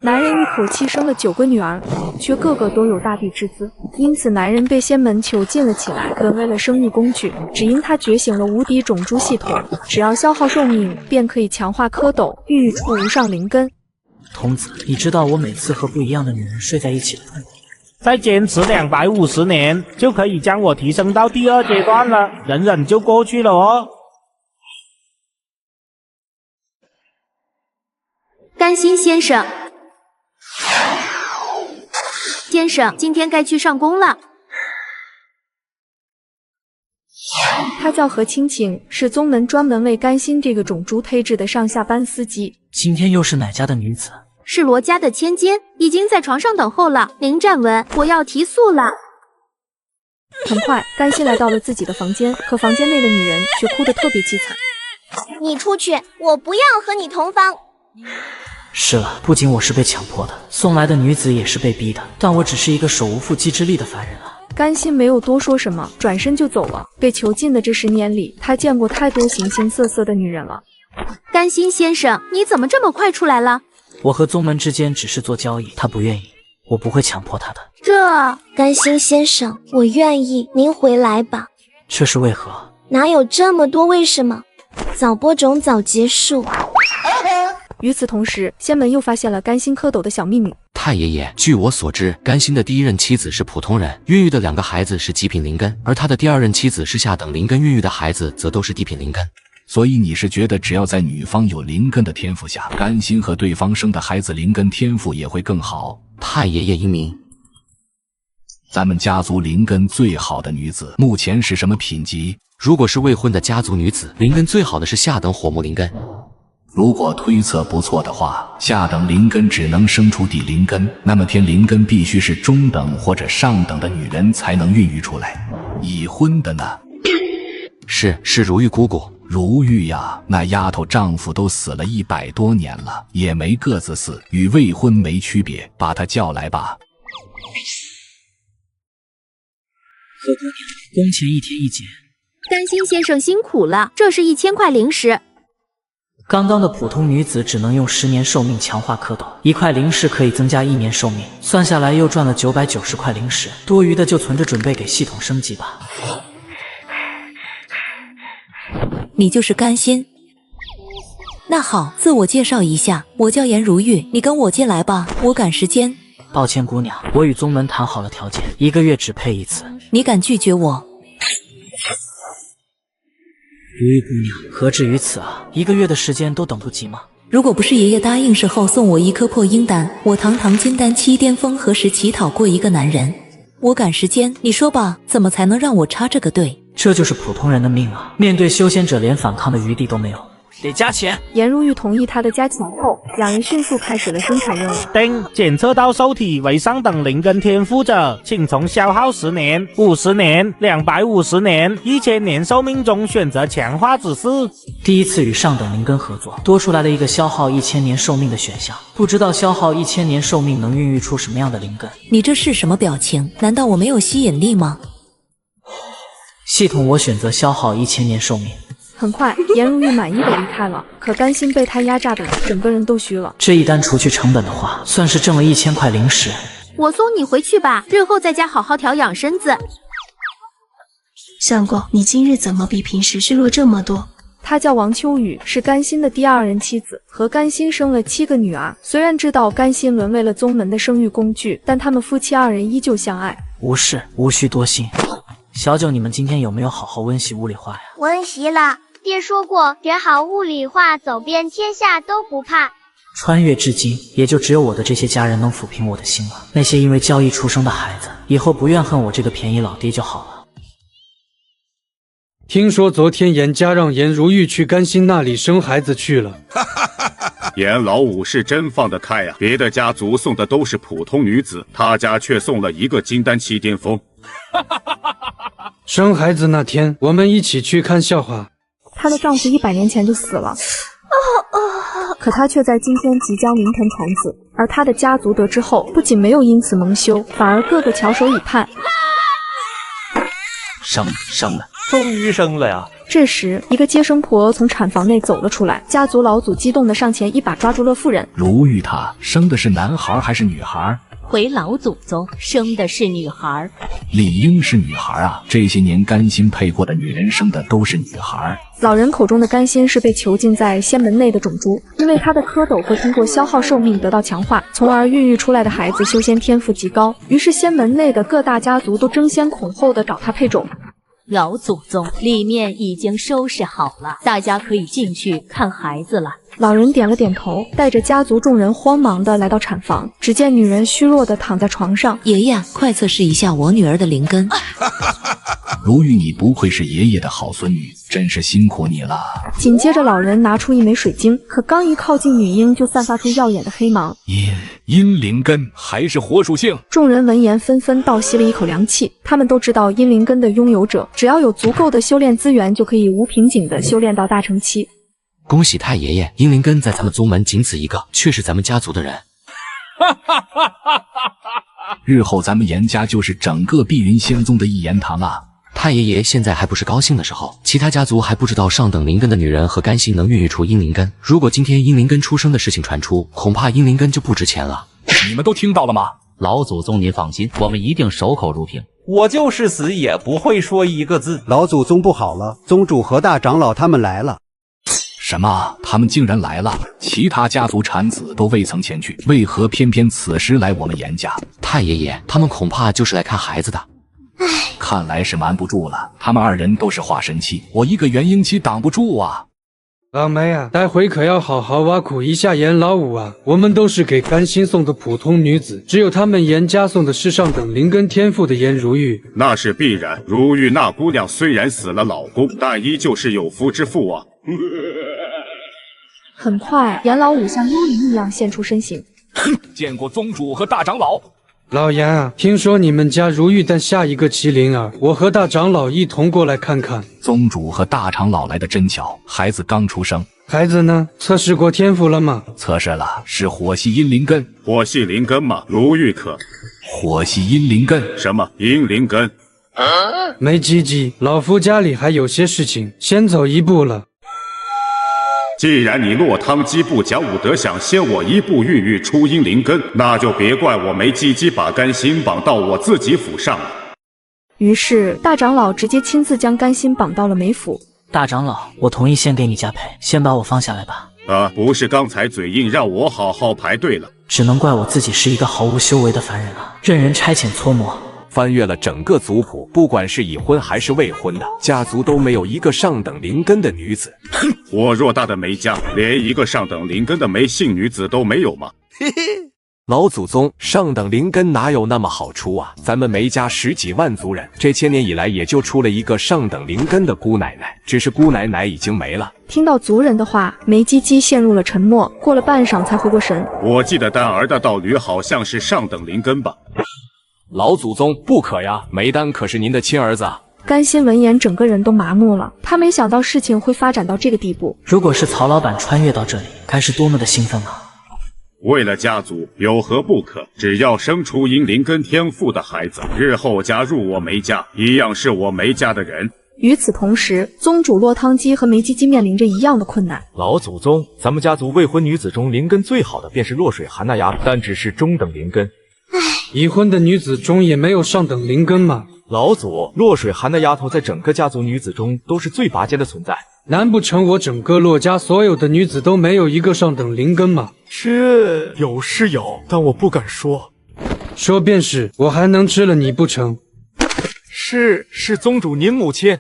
男人一口气生了9个女儿，却个个都有大帝之资，因此男人被仙门囚禁了起来，沦为了生育工具。只因他觉醒了无敌种猪系统，只要消耗寿命，便可以强化蝌蚪，孕育出无上灵根。童子，你知道我每次和不一样的女人睡在一起的痛苦。再坚持250年，就可以将我提升到第2阶段了，忍忍就过去了哦。甘心先生，先生，今天该去上工了。他叫何青青，是宗门专门为甘心这个种猪配置的上下班司机。今天又是哪家的女子？是罗家的千金，已经在床上等候了。林战文，我要提速了。很快，甘心来到了自己的房间，可房间内的女人却哭得特别凄惨。你出去，我不要和你同房。是了，不仅我是被强迫的，送来的女子也是被逼的，但我只是一个手无缚鸡之力的凡人啊。甘心没有多说什么，转身就走了。被囚禁的这10年里，他见过太多形形色色的女人了。甘心先生，你怎么这么快出来了？我和宗门之间只是做交易，他不愿意，我不会强迫他的。甘心先生，我愿意，您回来吧。这是为何？哪有这么多为什么？早播种早结束。与此同时，仙门又发现了甘心蝌蚪的小秘密。太爷爷，据我所知，甘心的第一任妻子是普通人，孕育的2个孩子是极品灵根，而他的第2任妻子是下等灵根，孕育的孩子则都是地品灵根。所以你是觉得只要在女方有灵根的天赋下，甘心和对方生的孩子灵根天赋也会更好？太爷爷英明。咱们家族灵根最好的女子目前是什么品级？如果是未婚的家族女子，灵根最好的是下等火木灵根。如果推测不错的话，下等灵根只能生出地灵根，那么天灵根必须是中等或者上等的女人才能孕育出来。已婚的呢？是如玉姑姑。如玉呀，那丫头丈夫都死了100多年了，也没个子死，与未婚没区别。把她叫来吧。何姑娘，工钱1天1结。甘心先生辛苦了，这是1000块零食。刚刚的普通女子只能用10年寿命强化蝌蚪，1块灵石可以增加1年寿命，算下来又赚了990块灵石，多余的就存着准备给系统升级吧。你就是甘心？那好，自我介绍一下，我叫颜如玉，你跟我进来吧，我赶时间。抱歉姑娘，我与宗门谈好了条件，1个月只配1次。你敢拒绝我？如玉姑娘，何至于此啊？1个月的时间都等不及吗？如果不是爷爷答应事后送我1颗破阴丹，我堂堂金丹7巅峰何时乞讨过一个男人？我赶时间，你说吧，怎么才能让我插这个队？这就是普通人的命啊！面对修仙者，连反抗的余地都没有，得加钱。颜如玉同意他的加钱后，2人迅速开始了生产任务。丁，检测到受体为上等灵根天赋者，请从消耗10年、50年、250年、1000年寿命中选择强化指示。第一次与上等灵根合作，多出来了一个消耗1000年寿命的选项，不知道消耗1000年寿命能孕育出什么样的灵根。你这是什么表情？难道我没有吸引力吗？系统，我选择消耗1000年寿命。很快，颜如玉满意的离开了，可甘心被他压榨的整个人都虚了。这一单除去成本的话，算是挣了1000块灵石。我送你回去吧，日后在家好好调养身子。相公，你今日怎么比平时虚弱这么多？她叫王秋雨，是甘心的第2任妻子，和甘心生了7个女儿。虽然知道甘心沦为了宗门的生育工具，但他们夫妻2人依旧相爱。无事，无需多心。小九，你们今天有没有好好温习物理化呀？温习了，爹说过，学好物理化，走遍天下都不怕。穿越至今，也就只有我的这些家人能抚平我的心了。那些因为交易出生的孩子，以后不怨恨我这个便宜老爹就好了。听说昨天严家让颜如玉去甘心那里生孩子去了。严老五是真放得开啊！别的家族送的都是普通女子，他家却送了1个金丹7巅峰。生孩子那天，我们一起去看笑话。她的丈夫100年前就死了，可她却在今天即将临盆产子。而她的家族得知后，不仅没有因此蒙羞，反而个个翘首以盼。生了，终于生了呀！这时，一个接生婆从产房内走了出来，家族老祖激动地上前一把抓住了妇人。卢玉她生的是男孩还是女孩？回老祖宗，生的是女孩。理应是女孩啊！这些年甘心配过的女人生的都是女孩。老人口中的甘心是被囚禁在仙门内的种猪，因为他的蝌蚪会通过消耗寿命得到强化，从而孕育出来的孩子修仙天赋极高。于是仙门内的各大家族都争先恐后的找他配种。老祖宗，里面已经收拾好了，大家可以进去看孩子了。老人点了点头，带着家族众人慌忙地来到产房，只见女人虚弱地躺在床上。爷爷，快测试一下我女儿的灵根。卢玉，你不愧是爷爷的好孙女，真是辛苦你了。紧接着，老人拿出一枚水晶，可刚一靠近女婴，就散发出耀眼的黑芒。阴灵根还是火属性？众人闻言纷纷倒吸了一口凉气。他们都知道，阴灵根的拥有者，只要有足够的修炼资源，就可以无瓶颈地修炼到大成期。恭喜太爷爷，阴灵根在咱们宗门仅此一个，却是咱们家族的人。日后咱们严家就是整个碧云仙宗的一言堂啊！太爷爷现在还不是高兴的时候，其他家族还不知道上等灵根的女人和甘心能孕育出阴灵根。如果今天阴灵根出生的事情传出，恐怕阴灵根就不值钱了。你们都听到了吗？老祖宗您放心，我们一定守口如瓶。我就是死也不会说一个字。老祖宗不好了，宗主和大长老他们来了。什么？他们竟然来了？其他家族产子都未曾前去，为何偏偏此时来我们严家？太爷爷，他们恐怕就是来看孩子的。看来是瞒不住了，他们二人都是化神期，我一个元婴期挡不住啊！老梅啊，待会可要好好挖苦一下严老五啊！我们都是给甘心送的普通女子，只有他们严家送的是上等灵根天赋的严如玉。那是必然。如玉那姑娘虽然死了老公，但依旧是有夫之妇啊！很快，严老五像幽灵一样现出身形。见过宗主和大长老。老严啊，听说你们家如玉诞下一个麒麟儿，我和大长老一同过来看看。宗主和大长老来的真巧，孩子刚出生。孩子呢？测试过天赋了吗？测试了，是火系阴灵根。火系灵根吗？如玉可。火系阴灵根？什么阴灵根？没鸡鸡，老夫家里还有些事情，先走一步了。既然你落汤鸡不讲武德，想先我一步孕育出阴灵根，那就别怪我没鸡鸡把甘心绑到我自己府上了。于是大长老直接亲自将甘心绑到了梅府。大长老，我同意先给你加配，先把我放下来吧。不是刚才嘴硬让我好好排队了，只能怪我自己是一个毫无修为的凡人啊，任人差遣搓磨。翻阅了整个族谱，不管是已婚还是未婚的家族，都没有一个上等灵根的女子。我偌大的梅家，连一个上等灵根的梅姓女子都没有吗？老祖宗，上等灵根哪有那么好出啊？咱们梅家10几万族人，这千年以来也就出了一个上等灵根的姑奶奶，只是姑奶奶已经没了。听到族人的话，梅鸡鸡陷入了沉默，过了半晌才回过神。我记得丹儿的道侣好像是上等灵根吧？老祖宗不可呀，梅丹可是您的亲儿子啊！甘心闻言，整个人都麻木了。他没想到事情会发展到这个地步。如果是曹老板穿越到这里，该是多么的兴奋啊！为了家族，有何不可？只要生出阴灵根天赋的孩子，日后加入我梅家，一样是我梅家的人。与此同时，宗主落汤鸡和梅鸡鸡面临着一样的困难。老祖宗，咱们家族未婚女子中灵根最好的便是落水寒那丫，但只是中等灵根。已婚的女子中也没有上等灵根吗？老祖，落水寒那丫头在整个家族女子中都是最拔尖的存在。难不成我整个洛家所有的女子都没有一个上等灵根吗？是有，但我不敢说。说便是，我还能吃了你不成？是宗主您母亲。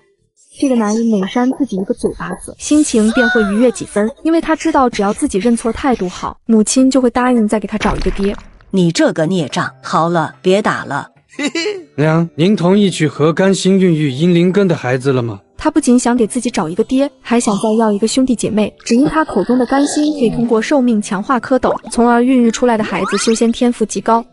这个男人每扇自己一个嘴巴子，心情便会愉悦几分，因为他知道只要自己认错态度好，母亲就会答应再给他找一个爹。你这个孽障，好了，别打了。娘，您同意去和甘心孕育阴灵根的孩子了吗？他不仅想给自己找一个爹，还想再要一个兄弟姐妹。只因他口中的甘心可以通过寿命强化蝌蚪，从而孕育出来的孩子修仙天赋极高。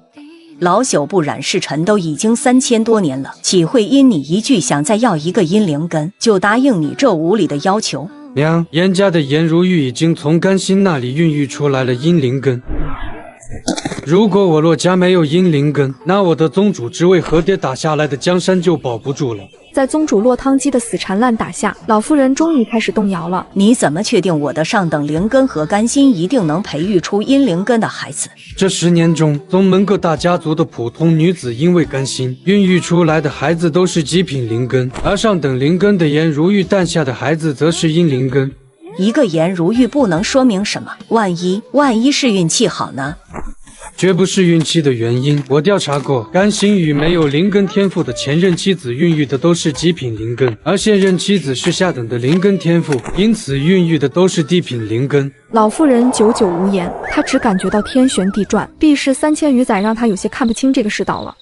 老朽不染世尘都已经3000多年了，岂会因你一句想再要一个阴灵根，就答应你这无理的要求？娘，严家的颜如玉已经从甘心那里孕育出来了阴灵根。如果我洛家没有阴灵根，那我的宗主之位和爹打下来的江山就保不住了。在宗主落汤鸡的死缠烂打下，老妇人终于开始动摇了。你怎么确定我的上等灵根和甘心一定能培育出阴灵根的孩子？这10年中，宗门各大家族的普通女子因为甘心孕育出来的孩子都是极品灵根，而上等灵根的颜如玉诞下的孩子则是阴灵根。一个颜如玉不能说明什么，万一是运气好呢？绝不是运气的原因。我调查过，甘心与没有灵根天赋的前任妻子孕育的都是极品灵根，而现任妻子是下等的灵根天赋，因此孕育的都是低品灵根。老妇人久久无言，她只感觉到天旋地转，避世3000余载让她有些看不清这个世道了。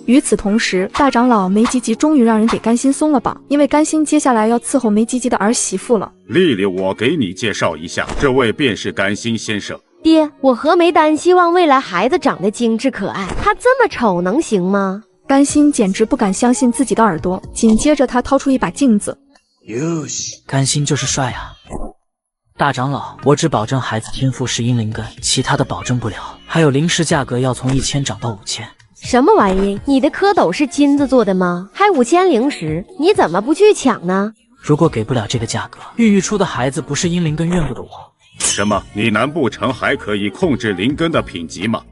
与此同时，大长老梅吉吉终于让人给甘心松了绑，因为甘心接下来要伺候梅吉吉的儿媳妇了。丽丽，我给你介绍一下，这位便是甘心先生。爹，我和梅丹希望未来孩子长得精致可爱，他这么丑能行吗？甘心简直不敢相信自己的耳朵，紧接着他掏出一把镜子。甘心就是帅啊！大长老，我只保证孩子天赋是阴灵根，其他的保证不了。还有灵石价格要从1000涨到5000。什么玩意？你的蝌蚪是金子做的吗？还5000灵石，你怎么不去抢呢？如果给不了这个价格，孕育出的孩子不是阴灵根，怨不得我。什么？你难不成还可以控制灵根的品级吗？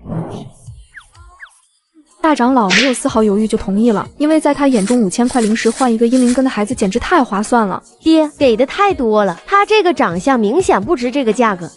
大长老没有丝毫犹豫就同意了，因为在他眼中5000块灵石换一个阴灵根的孩子简直太划算了。爹，给的太多了，他这个长相明显不值这个价格。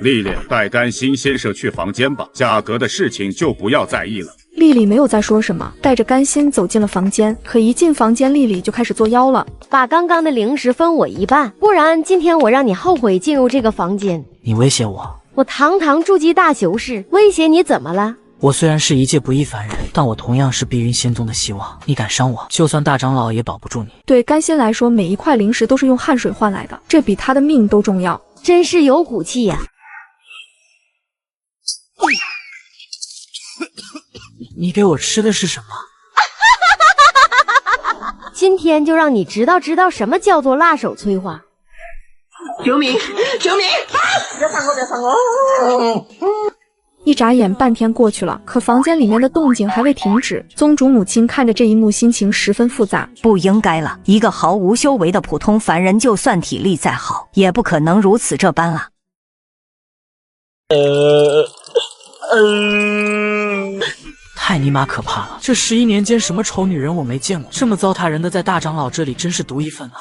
丽丽，带甘心先生去房间吧，价格的事情就不要在意了。丽丽没有再说什么，带着甘心走进了房间。可一进房间，丽丽就开始作妖了。把刚刚的灵石分我一半，不然今天我让你后悔进入这个房间。你威胁我？我堂堂筑基大修士，威胁你怎么了？我虽然是一介不义凡人，但我同样是碧云仙宗的希望。你敢伤我，就算大长老也保不住你。对甘心来说，每一块灵石都是用汗水换来的，这比他的命都重要。真是有骨气呀！你给我吃的是什么？今天就让你知道什么叫做辣手摧花。救命！救命！别放我！别放我！一眨眼，半天过去了，可房间里面的动静还未停止。宗主母亲看着这一幕，心情十分复杂。不应该了，一个毫无修为的普通凡人，就算体力再好，也不可能如此这般啊！太尼玛可怕了！这11年间，什么丑女人我没见过，这么糟蹋人的，在大长老这里真是独一份啊！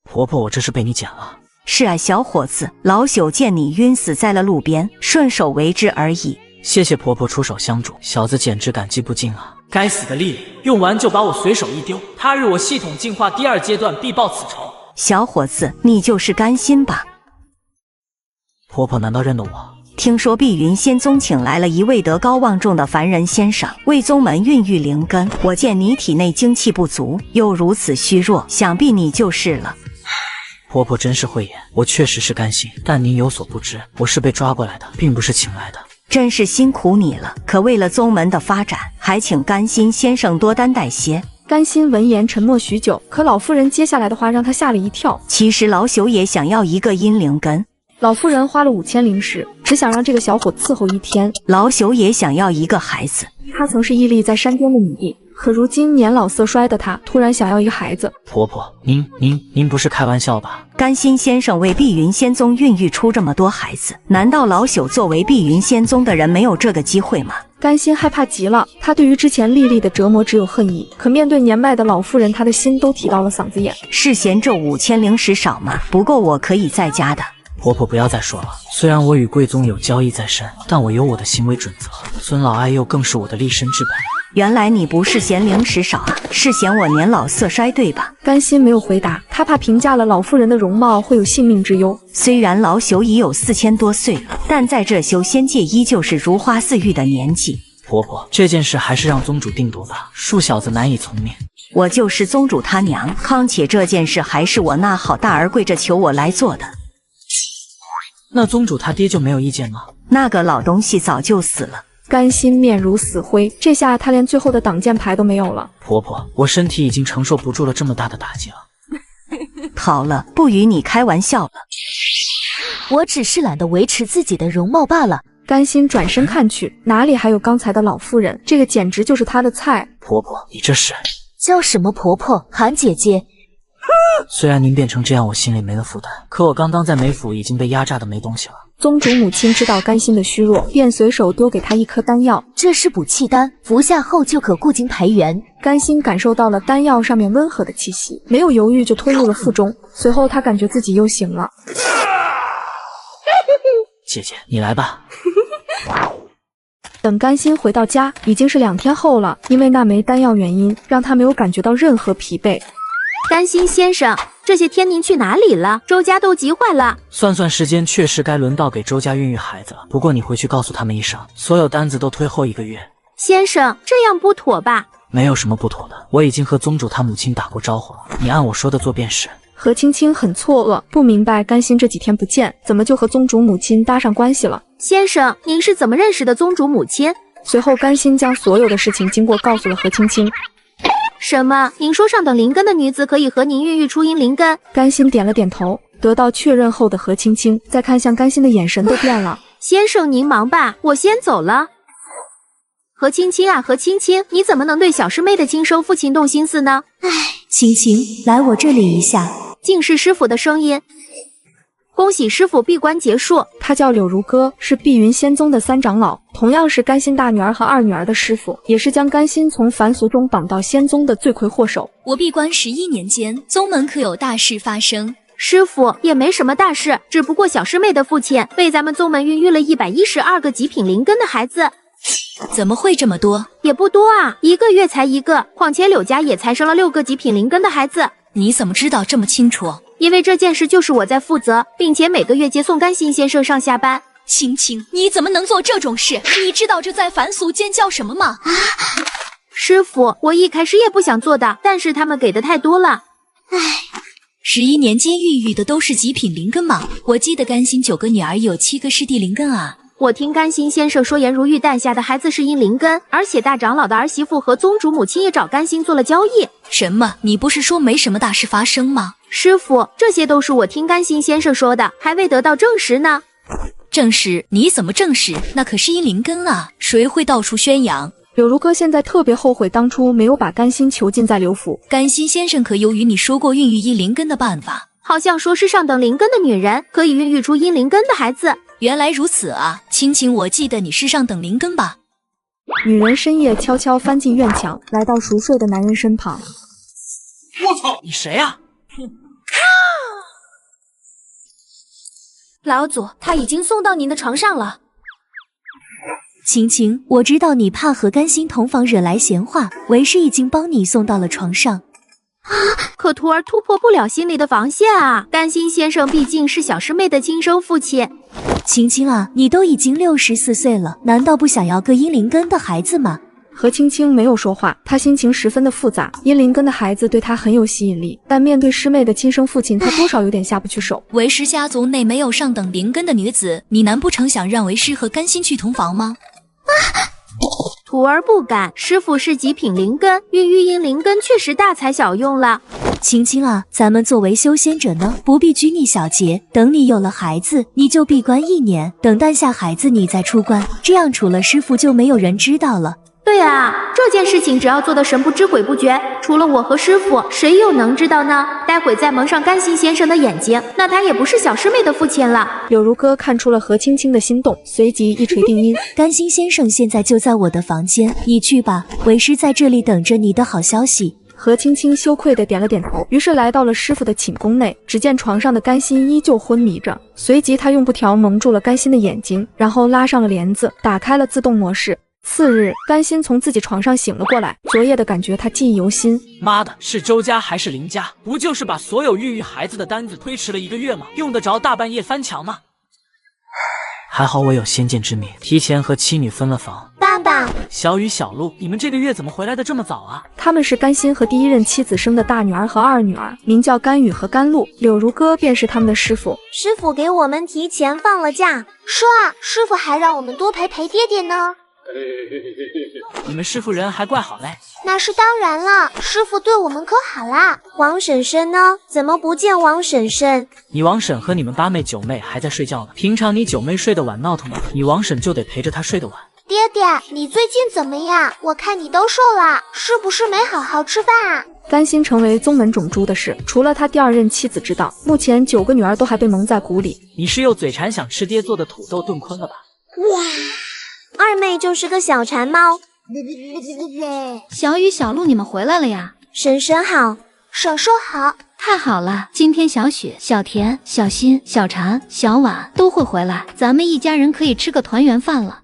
婆婆，我这是被你捡了。是啊，小伙子，老朽见你晕死在了路边，顺手为之而已。谢谢婆婆出手相助，小子简直感激不尽啊！该死的丽丽，用完就把我随手一丢，他日我系统进化第2阶段必报此仇。小伙子，你就是甘心吧？婆婆难道认得我？听说碧云仙宗请来了一位德高望重的凡人先生，为宗门孕育灵根。我见你体内精气不足，又如此虚弱，想必你就是了。婆婆真是慧眼，我确实是甘心，但您有所不知，我是被抓过来的，并不是请来的。真是辛苦你了，可为了宗门的发展，还请甘心先生多担待些。甘心闻言沉默许久，可老妇人接下来的话让他吓了一跳。其实老朽也想要一个阴灵根。老妇人花了5000灵石，只想让这个小伙伺候1天。老朽也想要一个孩子。她曾是屹立在山巅的女帝，可如今年老色衰的她，突然想要一个孩子。婆婆，您不是开玩笑吧？甘心先生为碧云仙宗孕育出这么多孩子，难道老朽作为碧云仙宗的人没有这个机会吗？甘心害怕极了，他对于之前丽丽的折磨只有恨意，可面对年迈的老妇人，他的心都提到了嗓子眼。是嫌这5000灵石少吗？不够我可以再加的。婆婆不要再说了，虽然我与贵宗有交易在身，但我有我的行为准则，尊老爱幼更是我的立身之本。原来你不是嫌灵石少啊，是嫌我年老色衰对吧？甘心没有回答，他怕评价了老妇人的容貌会有性命之忧。虽然老朽已有4000多岁了，但在这修仙界依旧是如花似玉的年纪。婆婆，这件事还是让宗主定夺吧，恕小子难以从命。我就是宗主他娘，况且这件事还是我那好大儿跪着求我来做的。那宗主他爹就没有意见吗？那个老东西早就死了。甘心面如死灰，这下他连最后的挡箭牌都没有了。婆婆，我身体已经承受不住了这么大的打击了。好了，不与你开玩笑了。我只是懒得维持自己的容貌罢了。甘心转身看去，哪里还有刚才的老妇人？这个简直就是她的菜。婆婆，你这是叫什么婆婆？韩姐姐。虽然您变成这样，我心里没了负担，可我刚刚在梅府已经被压榨的没东西了。宗主母亲知道甘心的虚弱，便随手丢给他一颗丹药，这是补气丹，服下后就可固精排元。甘心感受到了丹药上面温和的气息，没有犹豫就吞入了腹中。随后他感觉自己又醒了。姐姐，你来吧。等甘心回到家，已经是2天后了。因为那枚丹药原因，让他没有感觉到任何疲惫。甘心先生，这些天您去哪里了？周家都急坏了。算算时间，确实该轮到给周家孕育孩子了。不过你回去告诉他们一声，所有单子都推后1个月。先生，这样不妥吧？没有什么不妥的，我已经和宗主他母亲打过招呼了，你按我说的做便是。何青青很错愕，不明白甘心这几天不见，怎么就和宗主母亲搭上关系了。先生，您是怎么认识的宗主母亲？随后甘心将所有的事情经过告诉了何青青。什么？您说上等灵根的女子可以和您孕育出阴灵根？甘心点了点头。得到确认后的何青青再看向甘心的眼神都变了。先生您忙吧，我先走了。何青青啊，何青青，你怎么能对小师妹的亲生父亲动心思呢？唉，青青，来我这里一下。竟是师傅的声音。恭喜师傅闭关结束。他叫柳如歌，是碧云仙宗的3长老，同样是甘心大女儿和2女儿的师傅，也是将甘心从凡俗中绑到仙宗的罪魁祸首。我闭关11年间，宗门可有大事发生？师傅，也没什么大事，只不过小师妹的父亲为咱们宗门孕育了112个极品灵根的孩子。怎么会这么多？也不多啊，1个月才1个，况且柳家也才生了6个极品灵根的孩子。你怎么知道这么清楚？因为这件事就是我在负责，并且每个月接送甘心先生上下班。青青，你怎么能做这种事？你知道这在凡俗间叫什么吗？师傅，我一开始也不想做的，但是他们给的太多了。唉，11年间孕育的都是极品灵根吗？我记得甘心9个女儿有7个是地灵根啊。我听甘心先生说，颜如玉诞下的孩子是阴灵根，而且大长老的儿媳妇和宗主母亲也找甘心做了交易。什么？你不是说没什么大事发生吗？师傅，这些都是我听甘心先生说的，还未得到证实呢。证实？你怎么证实？那可是阴灵根啊，谁会到处宣扬？柳如歌现在特别后悔当初没有把甘心囚禁在刘府。甘心先生可有与你说过孕育阴灵根的办法？好像说是上等灵根的女人可以孕育出阴灵根的孩子。原来如此啊，青青，我记得你是上等灵根吧？女人深夜悄悄翻进院墙，来到熟睡的男人身旁。我操，你谁呀？老祖，他已经送到您的床上了。青青，我知道你怕和甘心同房惹来闲话，为师已经帮你送到了床上。可徒儿突破不了心里的防线啊！甘心先生毕竟是小师妹的亲生父亲。青青啊，你都已经64岁了，难道不想要个阴灵根的孩子吗？何青青没有说话，她心情十分的复杂。阴灵根的孩子对她很有吸引力，但面对师妹的亲生父亲，她多少有点下不去手。为师家族内没有上等灵根的女子，你难不成想让为师和甘心去同房吗？徒儿不敢，师傅是极品灵根，孕育阴灵根确实大材小用了。青青啊，咱们作为修仙者呢，不必拘泥小节。等你有了孩子，你就闭关1年，等诞下孩子你再出关，这样除了师傅就没有人知道了。对啊，这件事情只要做得神不知鬼不觉，除了我和师傅，谁又能知道呢？待会再蒙上甘心先生的眼睛，那他也不是小师妹的父亲了。柳如歌看出了何青青的心动，随即一锤定音。甘心先生现在就在我的房间，你去吧，为师在这里等着你的好消息。何青青羞愧地点了点头，于是来到了师傅的寝宫内。只见床上的甘心依旧昏迷着，随即他用布条蒙住了甘心的眼睛，然后拉上了帘子，打开了自动模式。次日，甘心从自己床上醒了过来，昨夜的感觉他记忆犹新。妈的，是周家还是林家？不就是把所有孕育孩子的单子推迟了1个月吗？用得着大半夜翻墙吗？还好我有先见之明，提前和妻女分了房。爸爸，小雨、小鹿，你们这个月怎么回来的这么早啊？他们是甘心和第1任妻子生的大女儿和2女儿，名叫甘雨和甘露。柳如歌便是他们的师傅。师傅给我们提前放了假，说啊，师傅还让我们多陪爹爹呢。你们师傅人还怪好嘞。那是当然了，师傅对我们可好啦。王婶婶呢？怎么不见王婶婶？你王婶和你们八妹九妹还在睡觉呢。平常你九妹睡得晚闹腾嘛，你王婶就得陪着她睡得晚。爹爹，你最近怎么样？我看你都瘦了，是不是没好好吃饭啊？甘心成为宗门种猪的事，除了他第二任妻子知道，目前9个女儿都还被蒙在鼓里。你是又嘴馋想吃爹做的土豆炖昆了吧？哇，二妹就是个小馋猫。小雨、小鹿，你们回来了呀？婶婶好，婶叔好。太好了，今天小雪、小田、小新、小婵、小婉都会回来，咱们一家人可以吃个团圆饭了。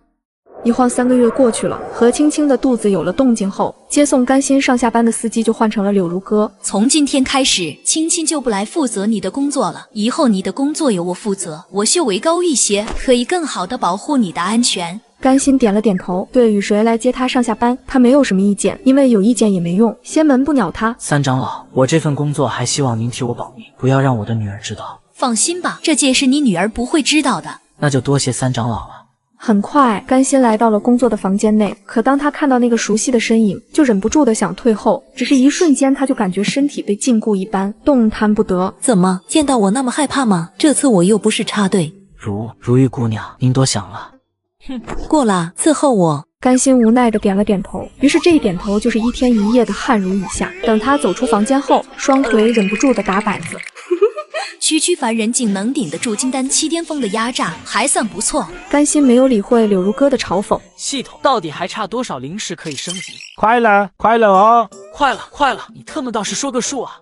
一晃3个月过去了，何青青的肚子有了动静后，接送甘心上下班的司机就换成了柳如歌。从今天开始，青青就不来负责你的工作了，以后你的工作由我负责，我修为高一些，可以更好的保护你的安全。甘心点了点头，对与谁来接他上下班，他没有什么意见，因为有意见也没用，仙门不鸟他。三长老，我这份工作还希望您替我保密，不要让我的女儿知道。放心吧，这件事你女儿不会知道的。那就多谢三长老了。很快，甘心来到了工作的房间内，可当他看到那个熟悉的身影，就忍不住的想退后。只是一瞬间，他就感觉身体被禁锢一般，动弹不得。怎么，见到我那么害怕吗？这次我又不是插队。如玉姑娘，您多想了。哼，过了，伺候我。甘心无奈的点了点头，于是这一点头就是1天1夜的汗如雨下。等他走出房间后，双腿忍不住的打摆子。区凡人竟能顶得住金丹7巅峰的压榨，还算不错。甘心没有理会柳如歌的嘲讽。系统到底还差多少灵石可以升级？快了哦！快了！你特么倒是说个数啊！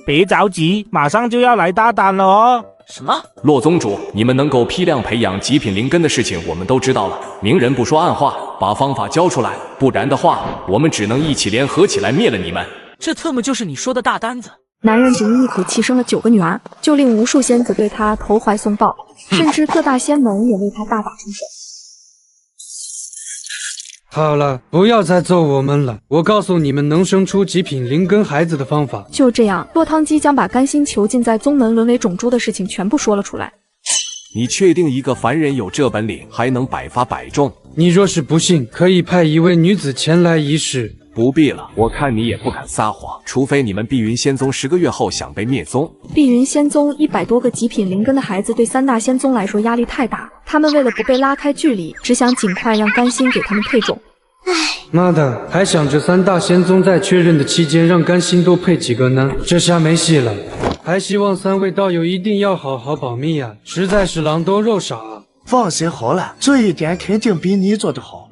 别着急，马上就要来大单了哦。什么？洛宗主，你们能够批量培养极品灵根的事情我们都知道了，明人不说暗话，把方法交出来，不然的话，我们只能一起联合起来灭了你们。这特么就是你说的大单子？男人只因一口气生了9个女儿，就令无数仙子对他投怀送抱，甚至各大仙门也为他大打出手。好了，不要再揍我们了，我告诉你们能生出极品灵根孩子的方法。就这样，落汤鸡将把甘心囚禁在宗门沦为种猪的事情全部说了出来。你确定一个凡人有这本领，还能百发百中？你若是不信，可以派一位女子前来一试。不必了，我看你也不肯撒谎，除非你们碧云仙宗10个月后想被灭宗。碧云仙宗100多个极品灵根的孩子对3大仙宗来说压力太大，他们为了不被拉开距离，只想尽快让甘心给他们配种。妈的，还想着3大仙宗在确认的期间让甘心多配几个呢？这下没戏了。还希望3位道友一定要好好保密呀，实在是狼多肉少啊。放心好了，这一点肯定比你做得好。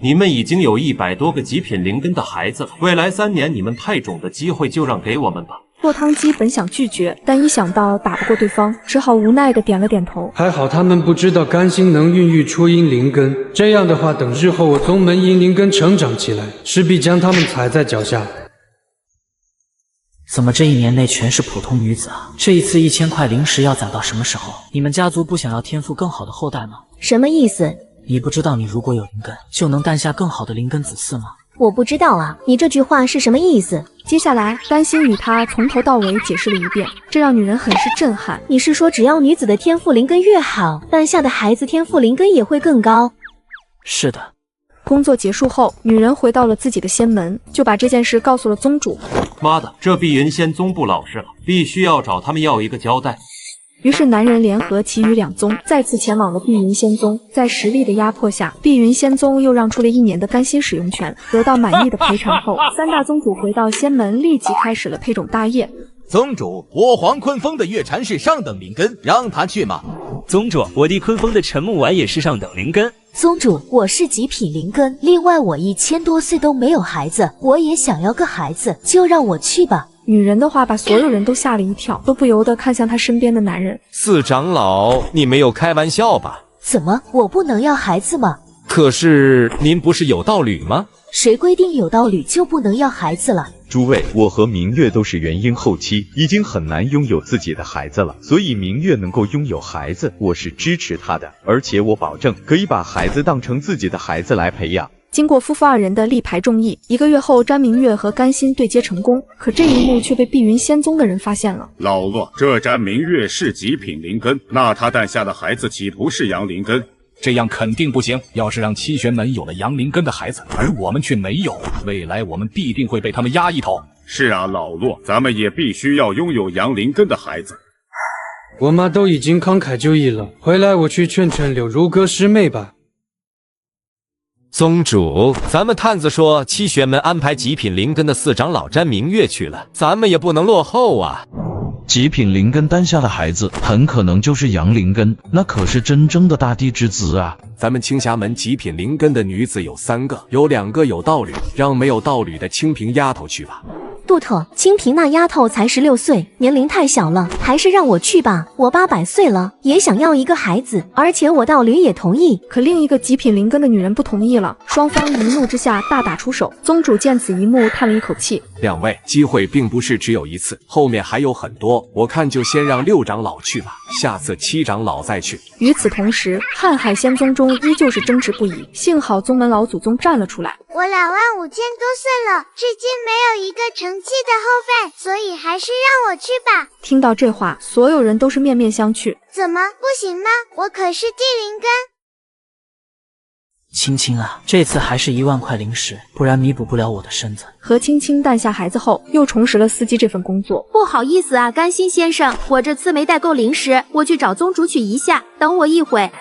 你们已经有100多个极品灵根的孩子了，未来3年你们配种的机会就让给我们吧。落汤鸡本想拒绝，但一想到打不过对方，只好无奈的点了点头。还好他们不知道甘心能孕育出阴灵根，这样的话，等日后我宗门阴灵根成长起来，势必将他们踩在脚下。怎么这1年内全是普通女子啊？这一次1000块灵石要攒到什么时候？你们家族不想要天赋更好的后代吗？什么意思？你不知道你如果有灵根，就能诞下更好的灵根子嗣吗？我不知道啊，你这句话是什么意思？接下来，甘心与他从头到尾解释了一遍，这让女人很是震撼。你是说，只要女子的天赋灵根越好，诞下的孩子天赋灵根也会更高？是的。工作结束后，女人回到了自己的仙门，就把这件事告诉了宗主。妈的，这碧云仙宗不老实了，必须要找他们要一个交代。于是男人联合其余2宗，再次前往了碧云仙宗。在实力的压迫下，碧云仙宗又让出了1年的甘心使用权。得到满意的赔偿后，3大宗主回到仙门，立即开始了配种大业。宗主，我皇坤峰的月蝉是上等灵根，让他去吗？宗主，我弟坤峰的沉木丸也是上等灵根。宗主，我是极品灵根，另外我1000多岁都没有孩子，我也想要个孩子，就让我去吧。女人的话把所有人都吓了一跳，都不由得看向她身边的男人。四长老，你没有开玩笑吧？怎么，我不能要孩子吗？可是您不是有道侣吗？谁规定有道侣就不能要孩子了？诸位，我和明月都是元婴后期，已经很难拥有自己的孩子了，所以明月能够拥有孩子，我是支持他的，而且我保证可以把孩子当成自己的孩子来培养。经过夫妇2人的力排众议，1个月后，詹明月和甘心对接成功。可这一幕却被碧云仙宗的人发现了。老恶，这詹明月是极品灵根，那他诞下的孩子岂不是阳灵根？这样肯定不行。要是让七玄门有了杨灵根的孩子，而我们却没有，未来我们必定会被他们压一头。是啊，老骆，咱们也必须要拥有杨灵根的孩子。我妈都已经慷慨就义了，回来我去劝劝柳如歌师妹吧。宗主，咱们探子说七玄门安排极品灵根的四长老沾明月去了，咱们也不能落后啊。极品灵根诞下的孩子很可能就是杨灵根，那可是真正的大帝之子啊！咱们青霞门极品灵根的女子有3个，有2个有道侣，让没有道侣的清平丫头去吧。杜特，清平那丫头才16岁，年龄太小了，还是让我去吧。我800岁了，也想要一个孩子，而且我道侣也同意。可另一个极品灵根的女人不同意了，双方一怒之下大打出手。宗主见此一幕，叹了一口气。2位，机会并不是只有一次，后面还有很多，我看就先让6长老去吧，下次7长老再去。与此同时，瀚海仙宗中依旧是争执不已，幸好宗门老祖宗站了出来。我25000多岁了，至今没有一个成器的后代，所以还是让我去吧。听到这话，所有人都是面面相觑。怎么不行吗？我可是地灵根。青青啊，这次还是1万块灵石，不然弥补不了我的身子。和青青诞下孩子后，又重拾了司机这份工作。不好意思啊，甘心先生，我这次没带够灵石，我去找宗主取一下，等我一会。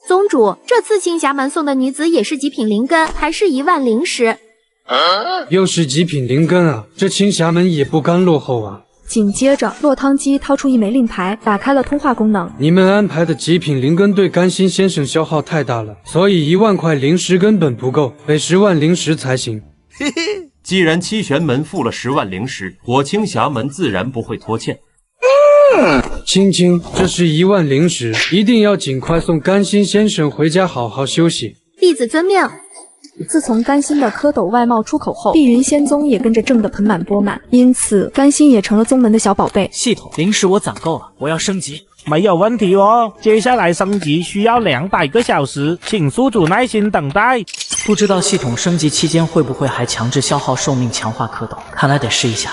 宗主，这次青霞门送的女子也是极品灵根，还是1万灵石。又是极品灵根啊，这青霞门也不甘落后啊。紧接着，落汤鸡掏出一枚令牌，打开了通话功能。你们安排的极品灵根对甘心先生消耗太大了，所以1万块灵石根本不够，得10万灵石才行。嘿嘿，既然七玄门付了10万灵石，我青霞门自然不会拖欠。青青，这是1万灵石，一定要尽快送甘心先生回家好好休息。弟子遵命。自从甘心的蝌蚪外貌出口后，碧云仙宗也跟着挣得盆满钵满，因此甘心也成了宗门的小宝贝。系统灵石我攒够了，我要升级。没有问题哦，接下来升级需要200个小时，请宿主耐心等待。不知道系统升级期间会不会还强制消耗寿命强化蝌蚪，看来得试一下。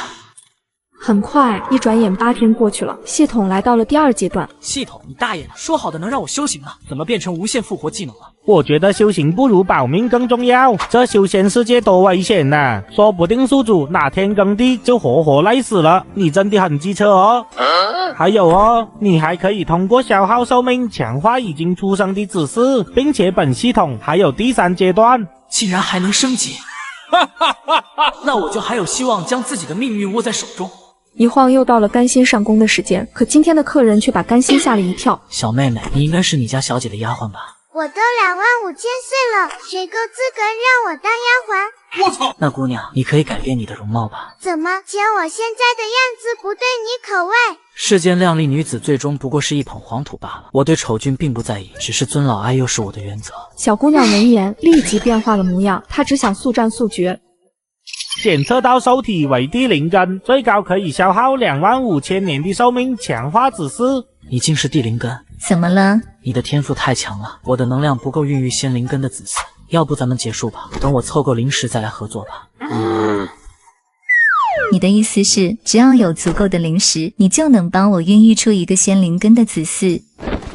很快，一转眼8天过去了，系统来到了第2阶段。系统，你大爷的！说好的能让我修行呢，怎么变成无限复活技能了？我觉得修行不如保命更重要，这修仙世界多危险呐！说不定宿主哪天耕地就活活累死了，你真的很机车哦。还有哦，你还可以通过消耗寿命强化已经出生的子嗣，并且本系统还有第3阶段，竟然还能升级！那我就还有希望将自己的命运握在手中。一晃又到了甘心上工的时间，可今天的客人却把甘心吓了一跳。小妹妹，你应该是你家小姐的丫鬟吧？我都25000岁了，谁够资格让我当丫鬟？我操！那姑娘，你可以改变你的容貌吧？怎么见我现在的样子不对你口味？世间靓丽女子最终不过是一捧黄土罢了。我对丑俊并不在意，只是尊老爱幼是我的原则。小姑娘闻言立即变化了模样，她只想速战速决。检测到受体为地灵根，最高可以消耗25000年的寿命，强化子嗣。你竟是地灵根？怎么了？你的天赋太强了，我的能量不够孕育仙灵根的子嗣。要不咱们结束吧，等我凑够灵石再来合作吧。你的意思是，只要有足够的灵石，你就能帮我孕育出一个仙灵根的子嗣？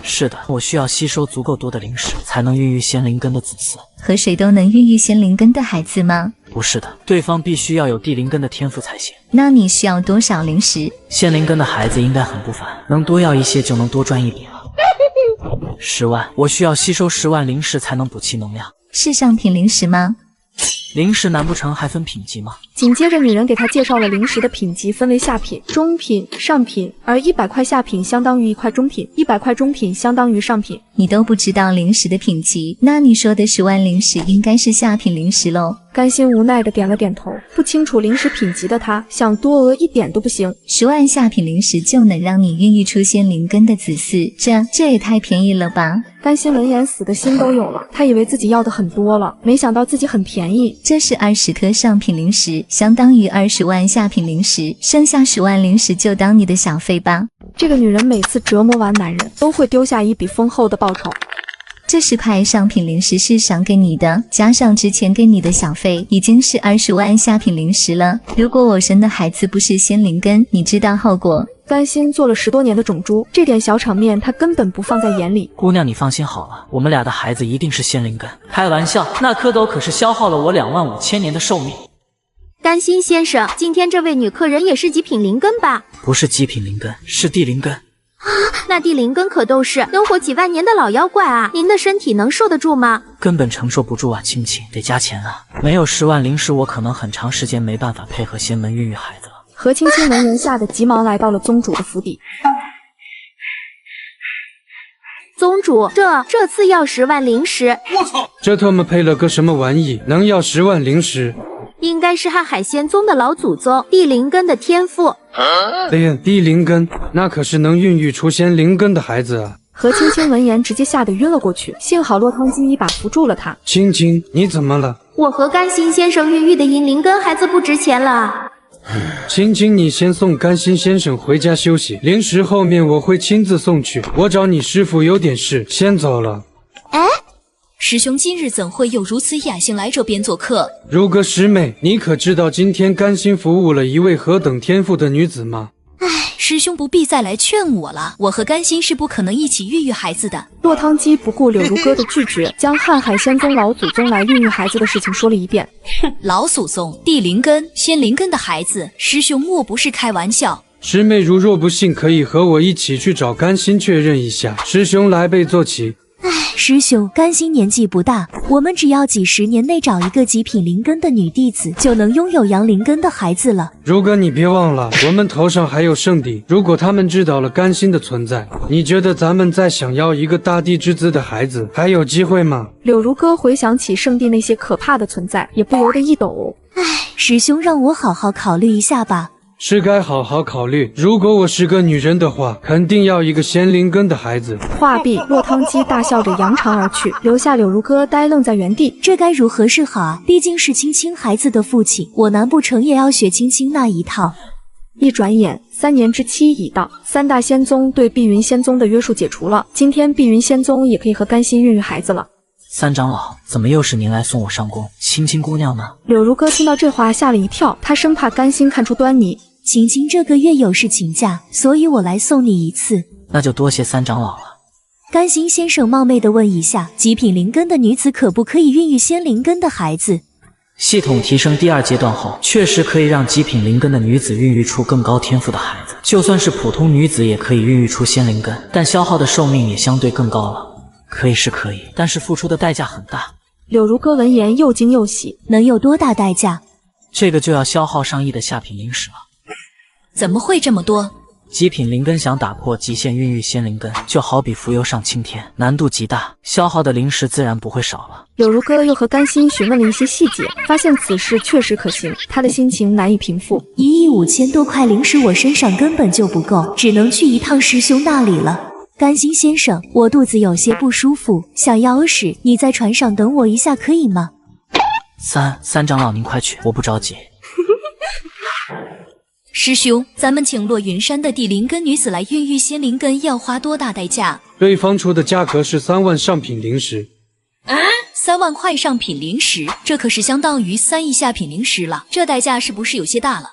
是的，我需要吸收足够多的灵石，才能孕育仙灵根的子嗣。和谁都能孕育仙灵根的孩子吗？不是的，对方必须要有地灵根的天赋才行。那你需要多少灵石？仙灵根的孩子应该很不凡，能多要一些就能多赚一笔了。10万，我需要吸收10万灵石才能补齐能量。是上品灵石吗？灵石难不成还分品级吗？紧接着，女人给他介绍了灵石的品级，分为下品、中品、上品，而100块下品相当于1块中品，100块中品相当于上品。你都不知道灵石的品级，那你说的10万灵石应该是下品灵石喽？甘心无奈的点了点头，不清楚灵石品级的他，想多讹一点都不行。10万下品灵石就能让你孕育出仙灵根的子嗣，这也太便宜了吧！甘心闻言死的心都有了，他以为自己要的很多了，没想到自己很便宜。这是20颗上品灵石，相当于20万下品灵石，剩下10万灵石就当你的小费吧。这个女人每次折磨完男人，都会丢下一笔丰厚的报酬。这10块上品灵石是赏给你的，加上之前给你的小费，已经是20万下品灵石了。如果我生的孩子不是仙灵根，你知道后果？甘心做了10多年的种猪，这点小场面他根本不放在眼里。姑娘，你放心好了，我们俩的孩子一定是仙灵根。开玩笑，那蝌蚪可是消耗了我25000年的寿命。甘心先生，今天这位女客人也是极品灵根吧？不是极品灵根，是地灵根。那地灵根可都是能活几万年的老妖怪啊！您的身体能受得住吗？根本承受不住啊，亲戚，得加钱啊！没有10万灵石，我可能很长时间没办法配合仙门孕育孩子了。何青青闻言吓得急忙来到了宗主的府邸。宗主，这次要10万灵石。我操！这他妈配了个什么玩意？能要10万灵石？应该是瀚海仙宗的老祖宗地灵根的天赋。地灵根，那可是能孕育出仙灵根的孩子啊！何青青闻言直接吓得晕了过去，幸好落汤鸡一把扶住了她。青青，你怎么了？我和甘心先生孕育的阴灵根孩子不值钱了。青青，你先送甘心先生回家休息，灵石后面我会亲自送去。我找你师傅有点事，先走了。哎，师兄今日怎会有如此雅兴来这边做客？如歌师妹，你可知道今天甘心服务了一位何等天赋的女子吗？师兄不必再来劝我了，我和甘心是不可能一起孕育孩子的。落汤鸡不顾柳如歌的拒绝，将瀚海仙宗老祖宗来孕育孩子的事情说了一遍。老祖宗、地灵根、仙灵根的孩子，师兄莫不是开玩笑？师妹如若不信，可以和我一起去找甘心确认一下。师兄来备坐骑。师兄，甘心年纪不大，我们只要几10年内找一个极品灵根的女弟子，就能拥有阳灵根的孩子了。如哥，你别忘了，我们头上还有圣地。如果他们知道了甘心的存在，你觉得咱们再想要一个大地之子的孩子，还有机会吗？柳如歌回想起圣地那些可怕的存在，也不由得一抖。师兄，让我好好考虑一下吧。是该好好考虑。如果我是个女人的话，肯定要一个仙灵根的孩子。话毕，落汤鸡大笑着扬长而去，留下柳如歌呆愣在原地。这该如何是好啊？毕竟是青青孩子的父亲，我难不成也要学青青那一套？一转眼，3年之期已到，3大仙宗对碧云仙宗的约束解除了，今天碧云仙宗也可以和甘心孕育孩子了。三长老，怎么又是您来送我上宫？青青姑娘呢？柳如歌听到这话吓了一跳，她生怕甘心看出端倪。青青这个月有事请假，所以我来送你一次。那就多谢三长老了。甘心先生冒昧地问一下，极品灵根的女子可不可以孕育仙灵根的孩子？系统提升第2阶段后，确实可以让极品灵根的女子孕育出更高天赋的孩子。就算是普通女子也可以孕育出仙灵根，但消耗的寿命也相对更高了。可以是可以，但是付出的代价很大。柳如歌闻言又惊又喜，能有多大代价？这个就要消耗上亿的下品灵石了。怎么会这么多？极品灵根想打破极限孕育仙灵根，就好比浮游上青天，难度极大，消耗的灵石自然不会少了。柳如歌又和甘心询问了一些细节，发现此事确实可行，他的心情难以平复。1亿5000多块灵石我身上根本就不够，只能去一趟师兄那里了。甘心先生，我肚子有些不舒服，想要屎，你在船上等我一下可以吗？三长老您快去，我不着急。师兄，咱们请落云山的地灵根女子来孕育仙灵根要花多大代价？对方出的价格是3万上品灵石。3万块上品灵石，这可是相当于3亿下品灵石了，这代价是不是有些大了？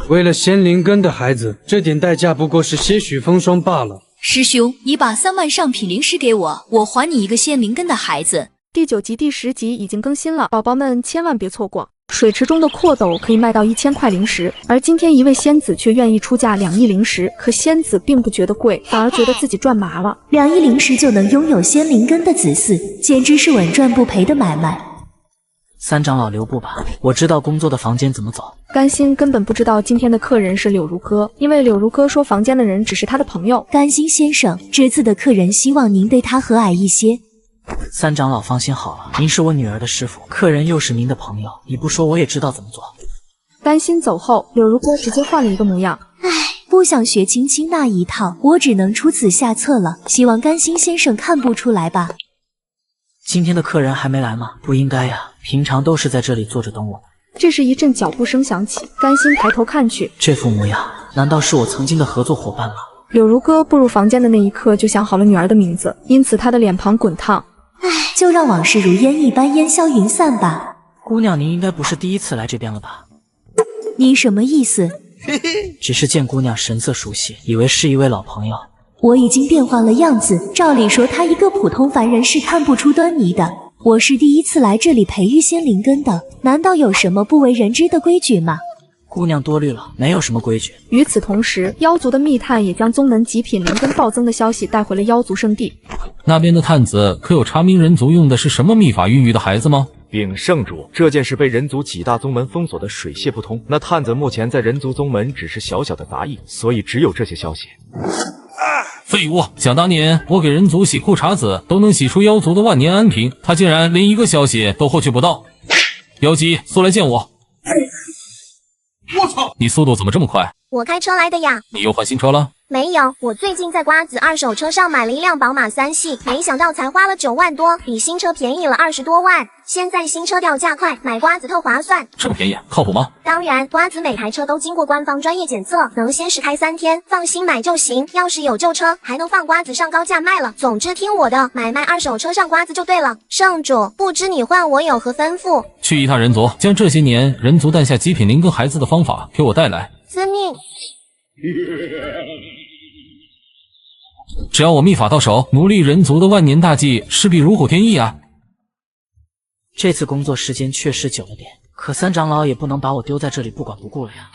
为了仙灵根的孩子，这点代价不过是些许风霜罢了。师兄，你把3万上品灵石给我，我还你一个仙灵根的孩子。第9集、第10集已经更新了，宝宝们千万别错过。水池中的蝌蚪可以卖到1000块灵石，而今天一位仙子却愿意出价2亿灵石。可仙子并不觉得贵，反而觉得自己赚麻了。2亿灵石就能拥有仙灵根的子嗣，简直是稳赚不赔的买卖。三长老留步吧，我知道工作的房间怎么走。甘心根本不知道今天的客人是柳如歌，因为柳如歌说房间的人只是他的朋友。甘心先生，这次的客人希望您对他和蔼一些。三长老放心好了，您是我女儿的师傅，客人又是您的朋友，你不说我也知道怎么做。甘心走后，柳如歌直接换了一个模样。不想学青青那一套，我只能出此下策了，希望甘心先生看不出来吧。今天的客人还没来吗？不应该呀，平常都是在这里坐着等我。这时一阵脚步声响起，甘心抬头看去，这副模样，难道是我曾经的合作伙伴吗？柳如歌步入房间的那一刻就想好了女儿的名字，因此她的脸庞滚烫。就让往事如烟一般烟消云散吧。姑娘，您应该不是第一次来这边了吧？您什么意思？只是见姑娘神色熟悉，以为是一位老朋友。我已经变换了样子，照理说他一个普通凡人是看不出端倪的。我是第一次来这里培育仙灵根的，难道有什么不为人知的规矩吗？姑娘多虑了，没有什么规矩。与此同时，妖族的密探也将宗门极品灵根暴增的消息带回了妖族圣地。那边的探子可有查明人族用的是什么秘法孕育的孩子吗？禀圣主，这件事被人族几大宗门封锁的水泄不通。那探子目前在人族宗门只是小小的杂役，所以只有这些消息。废物！想当年我给人族洗裤衩子都能洗出妖族的万年安瓶，他竟然连一个消息都获取不到。妖姬，速来见我！我操！你速度怎么这么快？我开车来的呀。你又换新车了？没有，我最近在瓜子二手车上买了一辆宝马3系，没想到才花了9万多，比新车便宜了20多万。现在新车掉价快，买瓜子特划算。这么便宜，靠谱吗？当然，瓜子每台车都经过官方专业检测，能先试开3天，放心买就行。要是有旧车，还能放瓜子上高价卖了。总之听我的，买卖二手车上瓜子就对了。圣主，不知你唤我有何吩咐？去一趟人族，将这些年人族诞下极品灵根孩子的方法给我带来。遵命。只要我秘法到手，奴隶人族的万年大计势必如虎添翼啊！这次工作时间确实久了点，可三长老也不能把我丢在这里不管不顾了呀。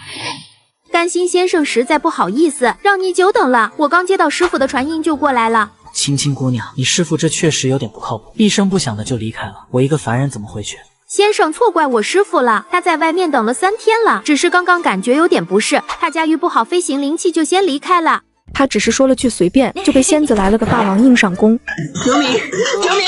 甘心先生实在不好意思，让你久等了。我刚接到师傅的传音就过来了。青青姑娘，你师傅这确实有点不靠谱，一声不响的就离开了，我一个凡人怎么回去？先生错怪我师傅了，他在外面等了3天了，只是刚刚感觉有点不适，他驾驭不好飞行灵气就先离开了。他只是说了句随便，就被仙子来了个霸王硬上弓。救命！救命！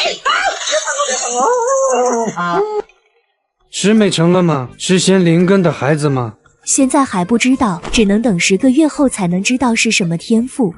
师妹成了吗？是仙灵根的孩子吗？现在还不知道，只能等10个月后才能知道是什么天赋。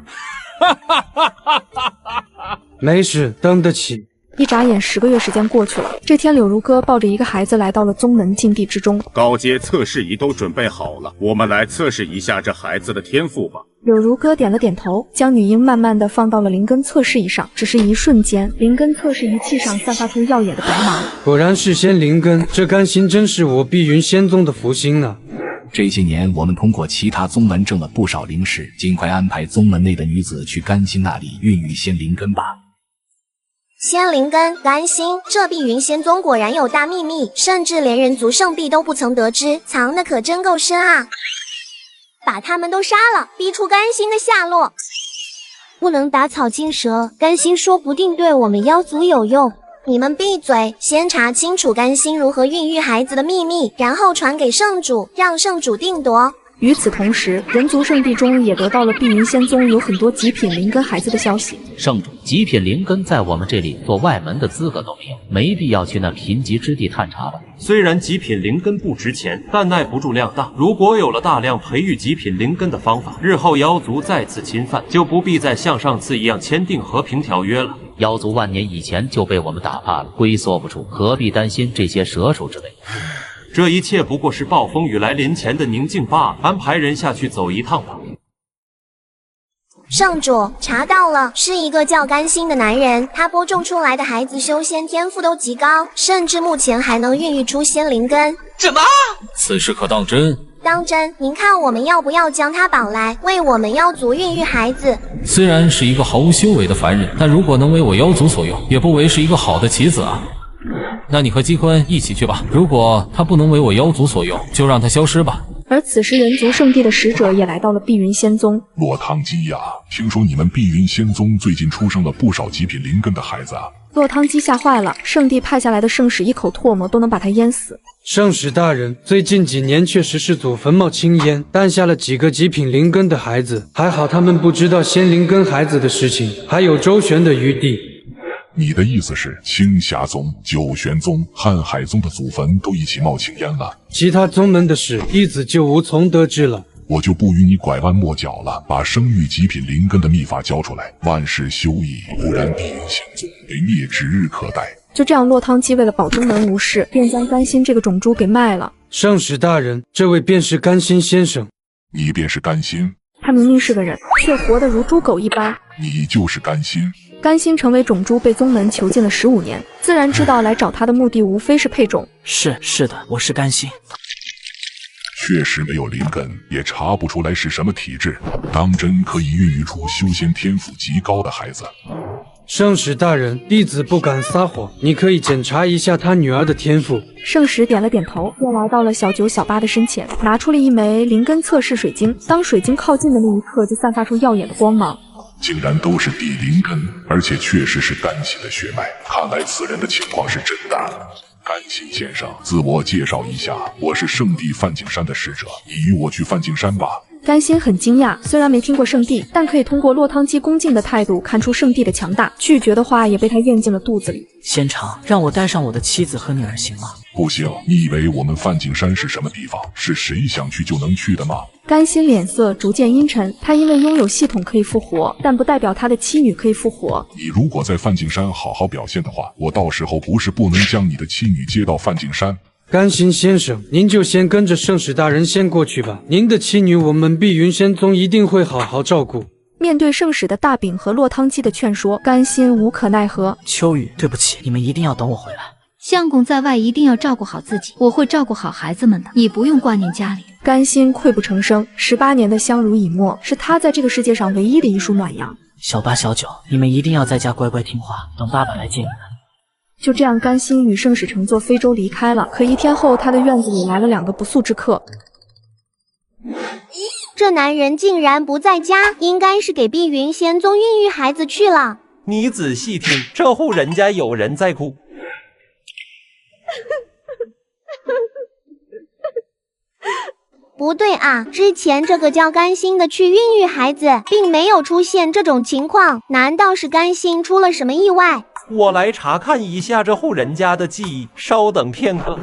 没事，等得起。一眨眼10个月时间过去了，这天柳如歌抱着一个孩子来到了宗门禁地之中。高阶测试仪都准备好了，我们来测试一下这孩子的天赋吧。柳如歌点了点头，将女婴慢慢的放到了灵根测试仪上。只是一瞬间，灵根测试仪器上散发出耀眼的白芒。果然是仙灵根，这甘心真是我碧云仙宗的福星呢。这些年我们通过其他宗门挣了不少灵石，尽快安排宗门内的女子去甘心那里孕育仙灵根吧。仙灵根，甘心，这碧云仙宗果然有大秘密，甚至连人族圣地都不曾得知，藏的可真够深啊！把他们都杀了，逼出甘心的下落。不能打草惊蛇，甘心说不定对我们妖族有用。你们闭嘴，先查清楚甘心如何孕育孩子的秘密，然后传给圣主，让圣主定夺。与此同时，人族圣地中也得到了碧云仙宗有很多极品灵根孩子的消息。圣主，极品灵根在我们这里做外门的资格都没有，没必要去那贫瘠之地探查吧。虽然极品灵根不值钱，但耐不住量大。如果有了大量培育极品灵根的方法，日后妖族再次侵犯，就不必再像上次一样签订和平条约了。妖族万年以前就被我们打怕了，龟缩不住，何必担心这些蛇鼠之类的？这一切不过是暴风雨来临前的宁静罢了。安排人下去走一趟吧。圣主，查到了，是一个叫甘心的男人，他播种出来的孩子修仙天赋都极高，甚至目前还能孕育出仙灵根。什么？此事可当真？当真，您看我们要不要将他绑来，为我们妖族孕育孩子？虽然是一个毫无修为的凡人，但如果能为我妖族所用，也不为是一个好的棋子啊。那你和姬坤一起去吧，如果他不能为我妖族所用，就让他消失吧。而此时人族圣地的使者也来到了碧云仙宗。落汤鸡呀，听说你们碧云仙宗最近出生了不少极品灵根的孩子啊。落汤鸡吓坏了，圣地派下来的圣使一口唾沫都能把他淹死。圣使大人，最近几年确实是祖坟冒青烟，诞下了几个极品灵根的孩子，还好他们不知道仙灵根孩子的事情，还有周旋的余地。你的意思是青霞宗、九玄宗、瀚海宗的祖坟都一起冒青烟了？其他宗门的事，一子就无从得知了。我就不与你拐弯抹角了，把生育极品灵根的秘法交出来，万事休矣，不然碧云仙宗被灭指日可待。就这样，落汤鸡为了保宗门无事，便将甘心这个种猪给卖了。圣使大人，这位便是甘心先生。你便是甘心？他明明是个人，却活得如猪狗一般。你就是甘心？甘心成为种猪，被宗门囚禁了15年，自然知道来找他的目的无非是配种。是的，我是甘心。确实没有灵根，也查不出来是什么体质，当真可以孕育出修仙天赋极高的孩子。圣使大人，弟子不敢撒谎，你可以检查一下他女儿的天赋。圣使点了点头，便来到了小九小八的身前，拿出了一枚灵根测试水晶。当水晶靠近的那一刻，就散发出耀眼的光芒。竟然都是地灵根，而且确实是甘心的血脉，看来此人的情况是真的。甘心先生，自我介绍一下，我是圣地梵净山的使者，你与我去梵净山吧。甘心很惊讶，虽然没听过圣地，但可以通过落汤鸡恭敬的态度看出圣地的强大。拒绝的话也被他咽进了肚子里。仙长，让我带上我的妻子和女儿行吗？不行，你以为我们梵净山是什么地方？是谁想去就能去的吗？甘心脸色逐渐阴沉，他因为拥有系统可以复活，但不代表他的妻女可以复活。你如果在梵净山好好表现的话，我到时候不是不能将你的妻女接到梵净山。甘心先生，您就先跟着圣使大人先过去吧。您的妻女，我们碧云仙宗一定会好好照顾。面对圣使的大饼和落汤鸡的劝说，甘心无可奈何。秋雨，对不起，你们一定要等我回来。相公在外一定要照顾好自己，我会照顾好孩子们的，你不用挂念家里。甘心溃不成声，18年的相濡以沫，是他在这个世界上唯一的一束暖阳。小八、小九，你们一定要在家乖乖听话，等爸爸来接你们。就这样，甘心与圣使乘坐非洲离开了。可1天后，他的院子里来了2个不速之客。这男人竟然不在家，应该是给碧云仙宗孕育孩子去了。你仔细听，这户人家有人在哭。不对啊，之前这个叫甘心的去孕育孩子，并没有出现这种情况，难道是甘心出了什么意外？我来查看一下这户人家的记忆，稍等片刻。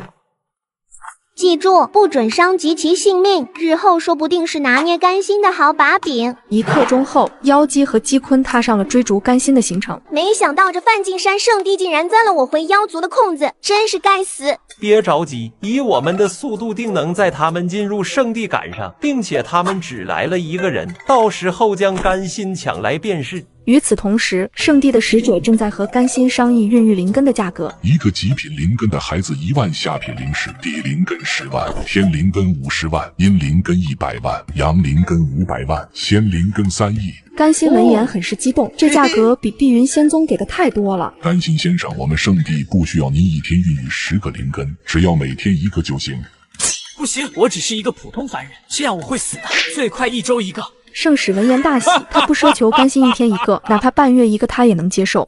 记住，不准伤及其性命，日后说不定是拿捏甘心的好把柄。1刻钟后，妖姬和姬坤踏上了追逐甘心的行程。没想到这梵净山圣地竟然钻了我回妖族的空子，真是该死！别着急，以我们的速度，定能在他们进入圣地赶上，并且他们只来了1个人，到时候将甘心抢来便是。与此同时，圣地的使者正在和甘心商议孕育灵根的价格。一个极品灵根的孩子1万下品灵石，地灵根10万，天灵根50万，阴灵根100万，阳灵根500万，仙灵根3亿。甘心闻言很是激动，这价格比碧云仙宗给的太多了。甘心先生，我们圣地不需要您1天孕育10个灵根，只要每天1个就行。不行，我只是一个普通凡人，这样我会死的，最快1周1个。圣使闻言大喜，他不奢求甘心1天1个，哪怕半月1个他也能接受。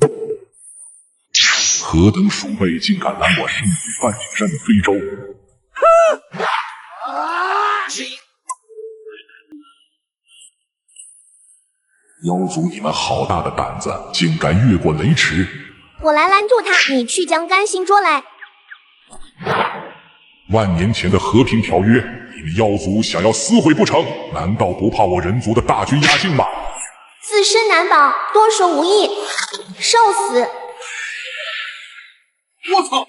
何等鼠辈，竟敢拦我圣地梵净山的非洲！妖族，你们好大的胆子，竟敢越过雷池！我来拦住他，你去将甘心捉来。万年前的和平条约，你们妖族想要撕毁不成？难道不怕我人族的大军压境吗？自身难保，多说无益，受死！我操！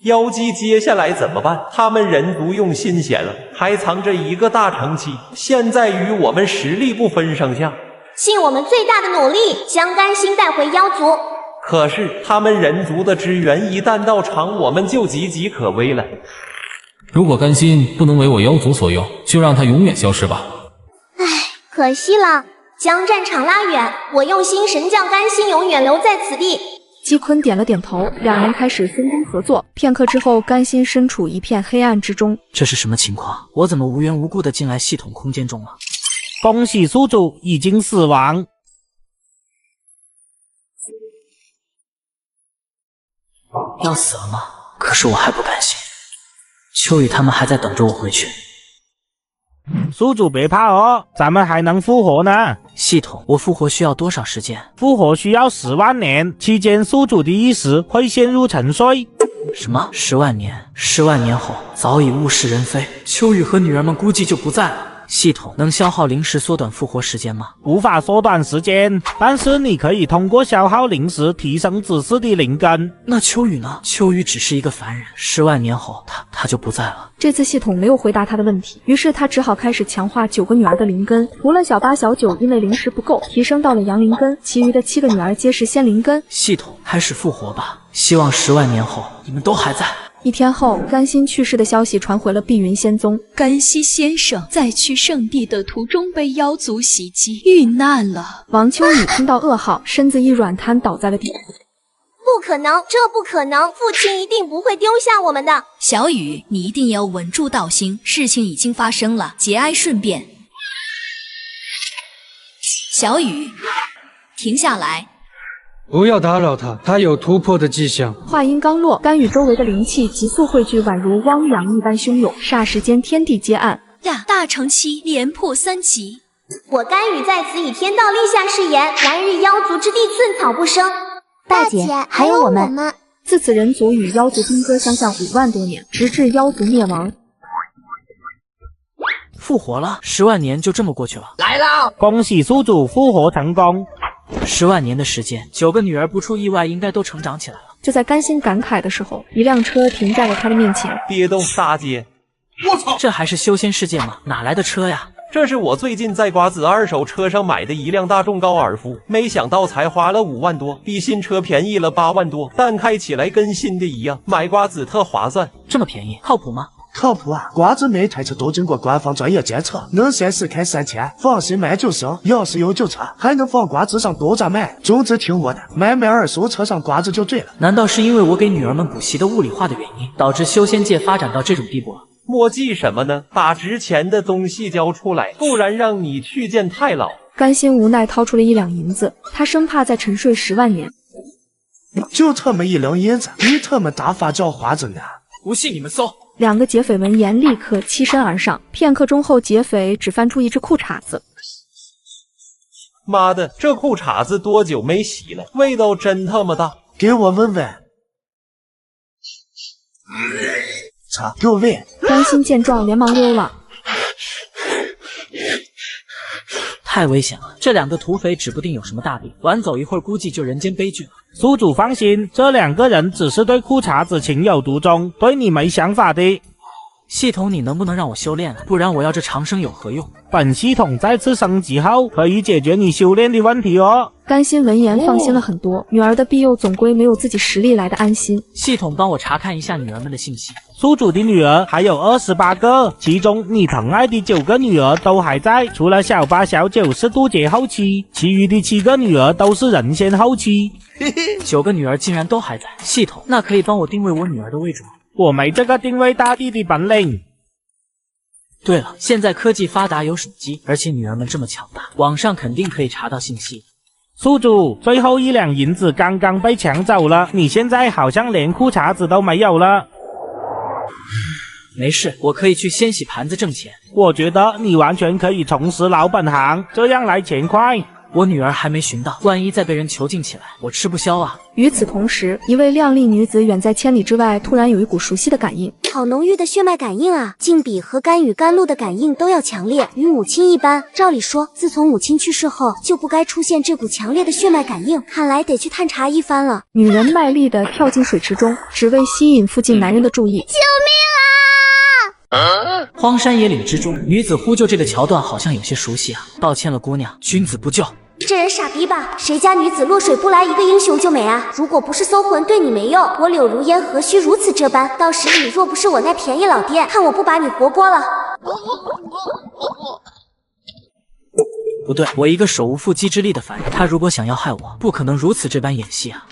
妖姬接下来怎么办？他们人族用心险了，还藏着1个大城期，现在与我们实力不分上下。尽我们最大的努力，将甘心带回妖族。可是他们人族的支援一旦到场，我们就岌岌可危了。如果甘心不能为我妖族所用，就让他永远消失吧。唉，可惜了，将战场拉远，我用心神将甘心永远留在此地。姬坤点了点头，2人开始分工合作。片刻之后，甘心身处一片黑暗之中。这是什么情况？我怎么无缘无故的进来系统空间中了？恭喜宿主已经死亡。要死了吗？可是我还不甘心。秋雨他们还在等着我回去。宿主别怕哦，咱们还能复活呢。系统，我复活需要多少时间？复活需要10万年，期间宿主的意识会陷入沉睡。什么？10万年？10万年后早已物是人非，秋雨和女儿们估计就不在了。系统能消耗灵石缩短复活时间吗？无法缩短时间，但是你可以通过消耗灵石提升子嗣的灵根。那秋雨呢？秋雨只是一个凡人，10万年后他就不在了。这次系统没有回答他的问题，于是他只好开始强化9个女儿的灵根。除了小8、小9因为灵石不够提升到了阳灵根，其余的7个女儿皆是仙灵根。系统开始复活吧，希望10万年后你们都还在。1天后，甘心去世的消息传回了碧云仙宗。甘西先生在去圣地的途中被妖族袭击，遇难了。王秋雨听到噩耗，身子一软，瘫倒在了地。不可能，这不可能！父亲一定不会丢下我们的。小雨，你一定要稳住道心，事情已经发生了，节哀顺变。小雨，停下来。不要打扰他，他有突破的迹象。话音刚落，甘雨周围的灵气急速汇聚，宛如汪洋一般汹涌，霎时间天地皆暗。呀！大成期连破3级，我甘雨在此以天道立下誓言，来日妖族之地寸草不生。大姐，还有我们。自此，人族与妖族兵戈相向5万多年，直至妖族灭亡。复活了，10万年就这么过去了。来了，恭喜宿主复活成功。10万年的时间，9个女儿不出意外应该都成长起来了。就在甘心感慨的时候，一辆车停在了他的面前。别动，大姐！我操，这还是修仙世界吗？哪来的车呀？这是我最近在瓜子二手车上买的一辆大众高尔夫，没想到才花了5万多，比新车便宜了8万多，但开起来跟新的一样，买瓜子特划算。这么便宜，靠谱吗？靠谱啊！瓜子每台车都经过官方专业检测，能3时开3000，放心买就行。要是有旧车，还能放瓜子上多赚卖。总之听我的，买二手车上瓜子就对了。难道是因为我给女儿们补习的物理化的原因，导致修仙界发展到这种地步了？墨迹什么呢？把值钱的东西交出来，不然让你去见太老。甘心无奈掏出了1两银子，他生怕再沉睡10万年。就这么1两银子，你他妈大发叫花子呢？不信你们搜！2个劫匪闻言立刻欺身而上，片刻钟后，劫匪只翻出一只裤衩子。妈的，这裤衩子多久没洗了？味道真他妈大！给我闻闻。操，给我喂！甘心见状，连忙溜了。太危险了，这2个土匪指不定有什么大病，晚走一会儿估计就人间悲剧了。宿主放心，这2个人只是对裤衩子情有独钟，对你没想法的。系统，你能不能让我修炼了？不然我要这长生有何用？本系统再次升级后，可以解决你修炼的问题哦。甘心闻言放心了很多，女儿的庇佑总归没有自己实力来的安心。系统帮我查看一下女儿们的信息。宿主的女儿还有28个，其中你疼爱的9个女儿都还在，除了小8、小9是渡劫后期，其余的7个女儿都是人仙后期。9个女儿竟然都还在，系统，那可以帮我定位我女儿的位置吗？我没这个定位大地的本领。对了，现在科技发达，有手机，而且女儿们这么强大，网上肯定可以查到信息。宿主，最后1两银子刚刚被抢走了，你现在好像连裤衩子都没有了。没事，我可以去先洗盘子挣钱。我觉得你完全可以重拾老本行，这样来钱快。我女儿还没寻到，万一再被人囚禁起来，我吃不消啊！与此同时，一位靓丽女子远在千里之外，突然有一股熟悉的感应。好浓郁的血脉感应啊，竟比和甘雨甘露的感应都要强烈，与母亲一般。照理说，自从母亲去世后，就不该出现这股强烈的血脉感应，看来得去探查一番了。女人卖力地跳进水池中，只为吸引附近男人的注意。救命啊！荒山野岭之中，女子呼救这个桥段好像有些熟悉啊！道歉了，姑娘，君子不救。这人傻逼吧？谁家女子落水不来一个英雄救美啊？如果不是搜魂对你没用，我柳如烟何须如此这般？到时你若不是我那便宜老爹，看我不把你活剥了！不对，我一个手无缚鸡之力的凡人，他如果想要害我，不可能如此这般演戏啊！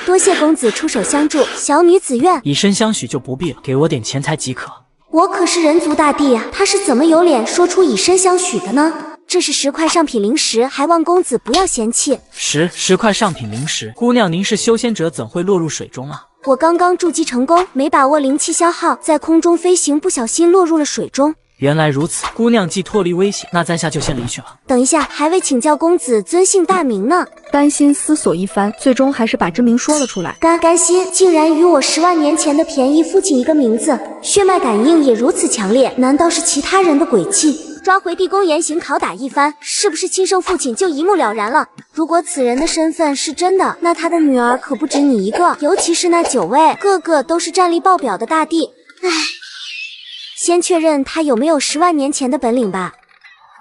多谢公子出手相助，小女子愿以身相许，就不必了，给我点钱财即可。我可是人族大帝呀，他是怎么有脸说出以身相许的呢？这是10块上品灵石，还望公子不要嫌弃。10块上品灵石，姑娘您是修仙者，怎会落入水中啊？我刚刚筑基成功，没把握灵气消耗，在空中飞行，不小心落入了水中。原来如此，姑娘既脱离危险，那在下就先离去了。等一下，还未请教公子尊姓大名呢？甘心思索一番，最终还是把真名说了出来。甘心竟然与我10万年前的便宜父亲一个名字，血脉感应也如此强烈，难道是其他人的诡计？抓回地宫严刑拷打一番，是不是亲生父亲就一目了然了？如果此人的身份是真的，那他的女儿可不止你一个，尤其是那9位，个个都是战力爆表的大帝。唉，先确认他有没有10万年前的本领吧。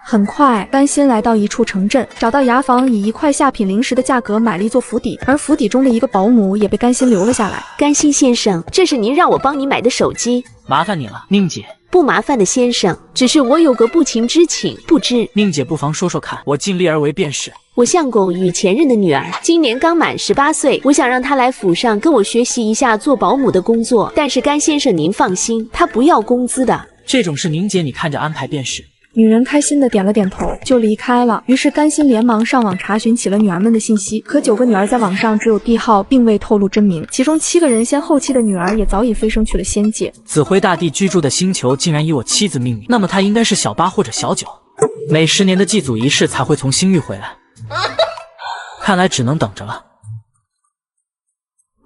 很快，甘心来到一处城镇，找到牙房，以1块下品灵石的价格买了一座府邸，而府邸中的一个保姆也被甘心留了下来。甘心先生，这是您让我帮你买的手机，麻烦你了，宁姐。不麻烦的先生，只是我有个不情之请，不知宁姐不妨说说看，我尽力而为便是。我相公与前任的女儿今年刚满18岁，我想让她来府上跟我学习一下做保姆的工作，但是甘先生您放心，她不要工资的。这种事宁姐你看着安排便是。女人开心的点了点头，就离开了。于是甘心连忙上网查询起了女儿们的信息，可9个女儿在网上只有帝号，并未透露真名。其中7个人先后期的女儿也早已飞升去了仙界。紫辉大帝居住的星球竟然以我妻子命名，那么他应该是小8或者小9。每10年的祭祖仪式才会从星域回来，看来只能等着了。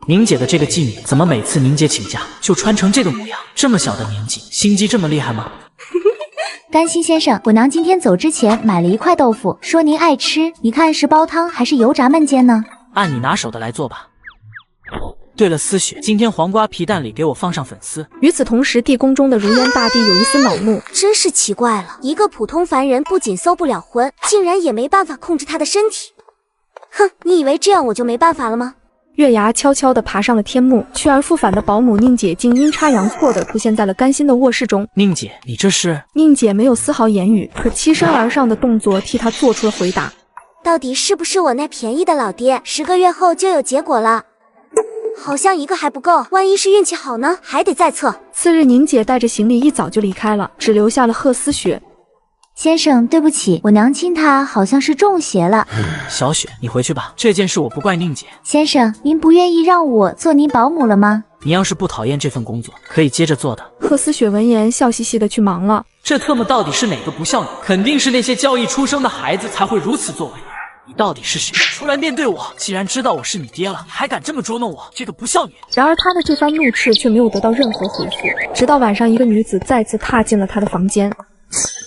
宁姐的这个妓女怎么每次宁姐请假就穿成这个模样？这么小的年纪，心机这么厉害吗？甘心先生，我娘今天走之前买了1块豆腐，说您爱吃，你看是煲汤还是油炸焖煎呢？按你拿手的来做吧。对了，思雪，今天黄瓜皮蛋里给我放上粉丝。与此同时，地宫中的如烟大帝有一丝恼怒，真是奇怪了，一个普通凡人不仅搜不了魂，竟然也没办法控制他的身体。哼，你以为这样我就没办法了吗？月牙悄悄地爬上了天幕，去而复返的保姆宁姐竟阴差阳错地出现在了甘心的卧室中。宁姐，你这是？宁姐没有丝毫言语，可欺身而上的动作替她做出了回答。到底是不是我那便宜的老爹？10个月后就有结果了。好像1个还不够，万一是运气好呢？还得再测。次日，宁姐带着行李一早就离开了，只留下了贺思雪。先生，对不起，我娘亲她好像是中邪了。小雪，你回去吧，这件事我不怪宁姐。先生，您不愿意让我做您保姆了吗？你要是不讨厌这份工作，可以接着做的。贺思雪闻言笑嘻嘻的去忙了。这特么到底是哪个不孝女？肯定是那些交易出生的孩子才会如此作为。你到底是谁？出来面对我！既然知道我是你爹了，还敢这么捉弄我，这个不孝女！然而他的这番怒斥却没有得到任何回复，直到晚上，一个女子再次踏进了他的房间。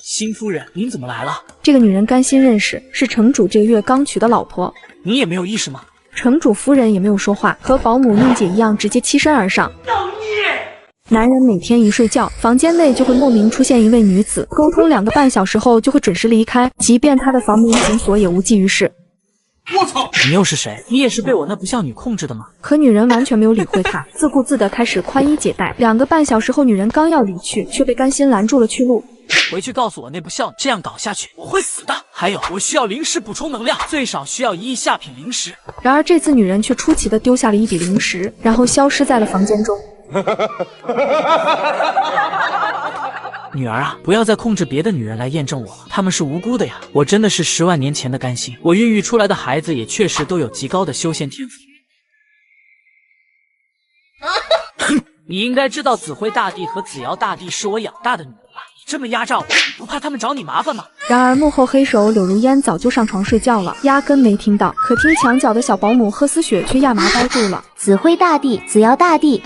新夫人，您怎么来了？这个女人甘心认识，是城主这个月刚娶的老婆。你也没有意识吗？城主夫人也没有说话，和保姆宁姐一样，直接欺身而上。男人每天一睡觉，房间内就会莫名出现一位女子，沟通2个半小时后就会准时离开，即便他的房门紧锁也无济于事。我操！你又是谁？你也是被我那不孝女控制的吗？可女人完全没有理会他，自顾自地开始宽衣解带。2个半小时后，女人刚要离去，却被甘心拦住了去路。回去告诉我那不孝女，这样搞下去我会死的。还有，我需要灵石补充能量，最少需要1亿下品灵石。然而这次女人却出奇地丢下了1笔灵石，然后消失在了房间中。女儿啊，不要再控制别的女人来验证我了，她们是无辜的呀。我真的是10万年前的甘心，我孕育出来的孩子也确实都有极高的修仙天赋。你应该知道紫辉大帝和紫瑶大帝是我养大的女儿吧？你这么压榨我，不怕他们找你麻烦吗？然而幕后黑手柳如烟早就上床睡觉了，压根没听到。可听墙角的小保姆贺思雪却亚麻呆住了。紫辉大帝、紫瑶大帝，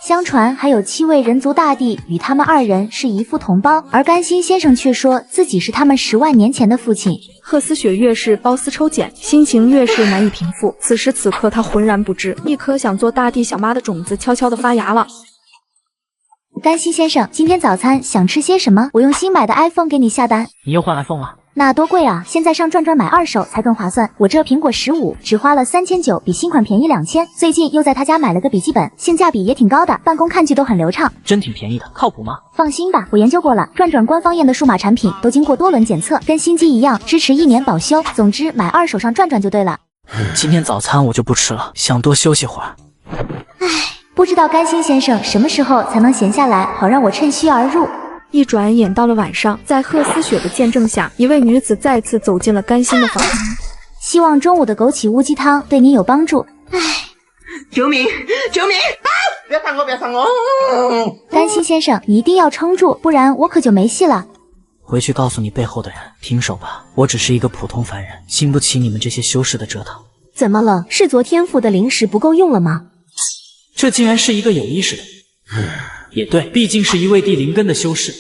相传还有7位人族大帝与他们2人是一父同胞，而甘心先生却说自己是他们10万年前的父亲。贺思雪越是褒丝抽茧，心情越是难以平复。此时此刻，她浑然不知，一颗想做大帝小妈的种子悄悄地发芽了。甘心先生，今天早餐想吃些什么？我用新买的 iPhone 给你下单。你又换 iPhone 了？那多贵啊！现在上转转买2手才更划算。我这苹果15只花了3900，比新款便宜2000。最近又在他家买了个笔记本，性价比也挺高的，办公看剧都很流畅。真挺便宜的，靠谱吗？放心吧，我研究过了，转转官方验的数码产品都经过多轮检测，跟新机一样，支持1年保修。总之，买2手上转转就对了。今天早餐我就不吃了，想多休息会儿。唉，不知道甘心先生什么时候才能闲下来，好让我趁虚而入。一转眼到了晚上，在贺思雪的见证下，一位女子再次走进了甘心的房间。希望中午的枸杞乌鸡汤对您有帮助。唉，救命！救命！啊！别伤我！别伤我！甘心先生，你一定要撑住，不然我可就没戏了。回去告诉你背后的人，停手吧，我只是一个普通凡人，经不起你们这些修士的折腾。怎么了？是昨天付的灵石不够用了吗？这竟然是一个有意识的。也对，毕竟是一位地灵根的修士，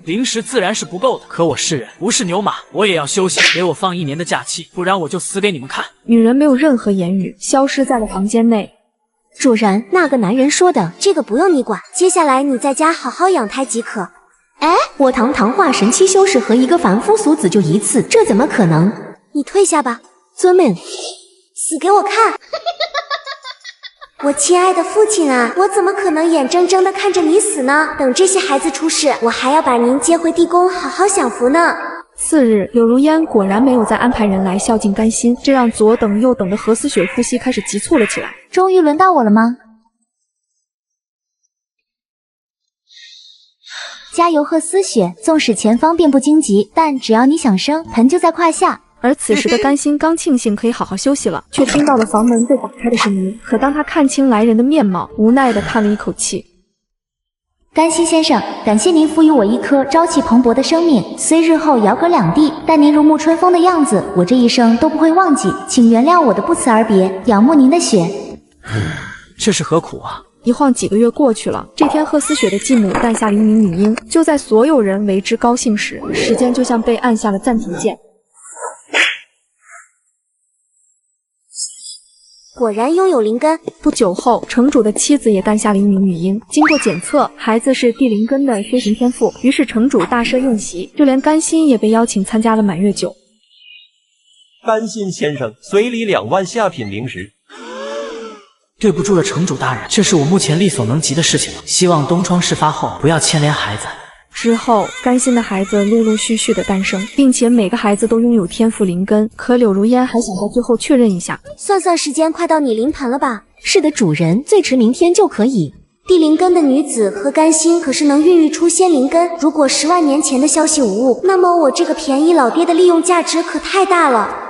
灵石自然是不够的。可我是人，不是牛马，我也要休息。给我放1年的假期，不然我就死给你们看。女人没有任何言语，消失在了房间内。主人，那个男人说的，这个不用你管，接下来你在家好好养胎即可。哎，我堂堂化神期修士和一个凡夫俗子就一次，这怎么可能？你退下吧，尊们，死给我看！我亲爱的父亲啊，我怎么可能眼睁睁地看着你死呢？等这些孩子出世，我还要把您接回地宫，好好享福呢。次日，柳如烟果然没有再安排人来孝敬甘心，这让左等右等的何思雪呼吸开始急促了起来。终于轮到我了吗？加油，贺思雪！纵使前方并不荆棘，但只要你想生，盆就在胯下。而此时的甘心刚庆幸可以好好休息了，却听到了房门被打开的声音。可当他看清来人的面貌，无奈地叹了一口气。甘心先生，感谢您赋予我一颗朝气蓬勃的生命，虽日后遥隔两地，但您如沐春风的样子，我这一生都不会忘记。请原谅我的不辞而别，仰慕您的雪。这是何苦啊？一晃几个月过去了，这天贺思雪的继母诞下了一名女婴。就在所有人为之高兴时，时间就像被按下了暂停键。果然拥有灵根。不久后，城主的妻子也诞下了一名女婴。经过检测，孩子是地灵根的修行天赋。于是城主大设宴席，就连甘心也被邀请参加了满月酒。甘心先生，随礼2万下品灵石。对不住了，城主大人，这是我目前力所能及的事情了。希望东窗事发后不要牵连孩子。之后，甘心的孩子陆陆续续的诞生，并且每个孩子都拥有天赋灵根。可柳如烟还想在最后确认一下，算时间快到你临盆了吧？是的，主人，最迟明天就可以。地灵根的女子和甘心可是能孕育出仙灵根。如果10万年前的消息无误，那么我这个便宜老爹的利用价值可太大了。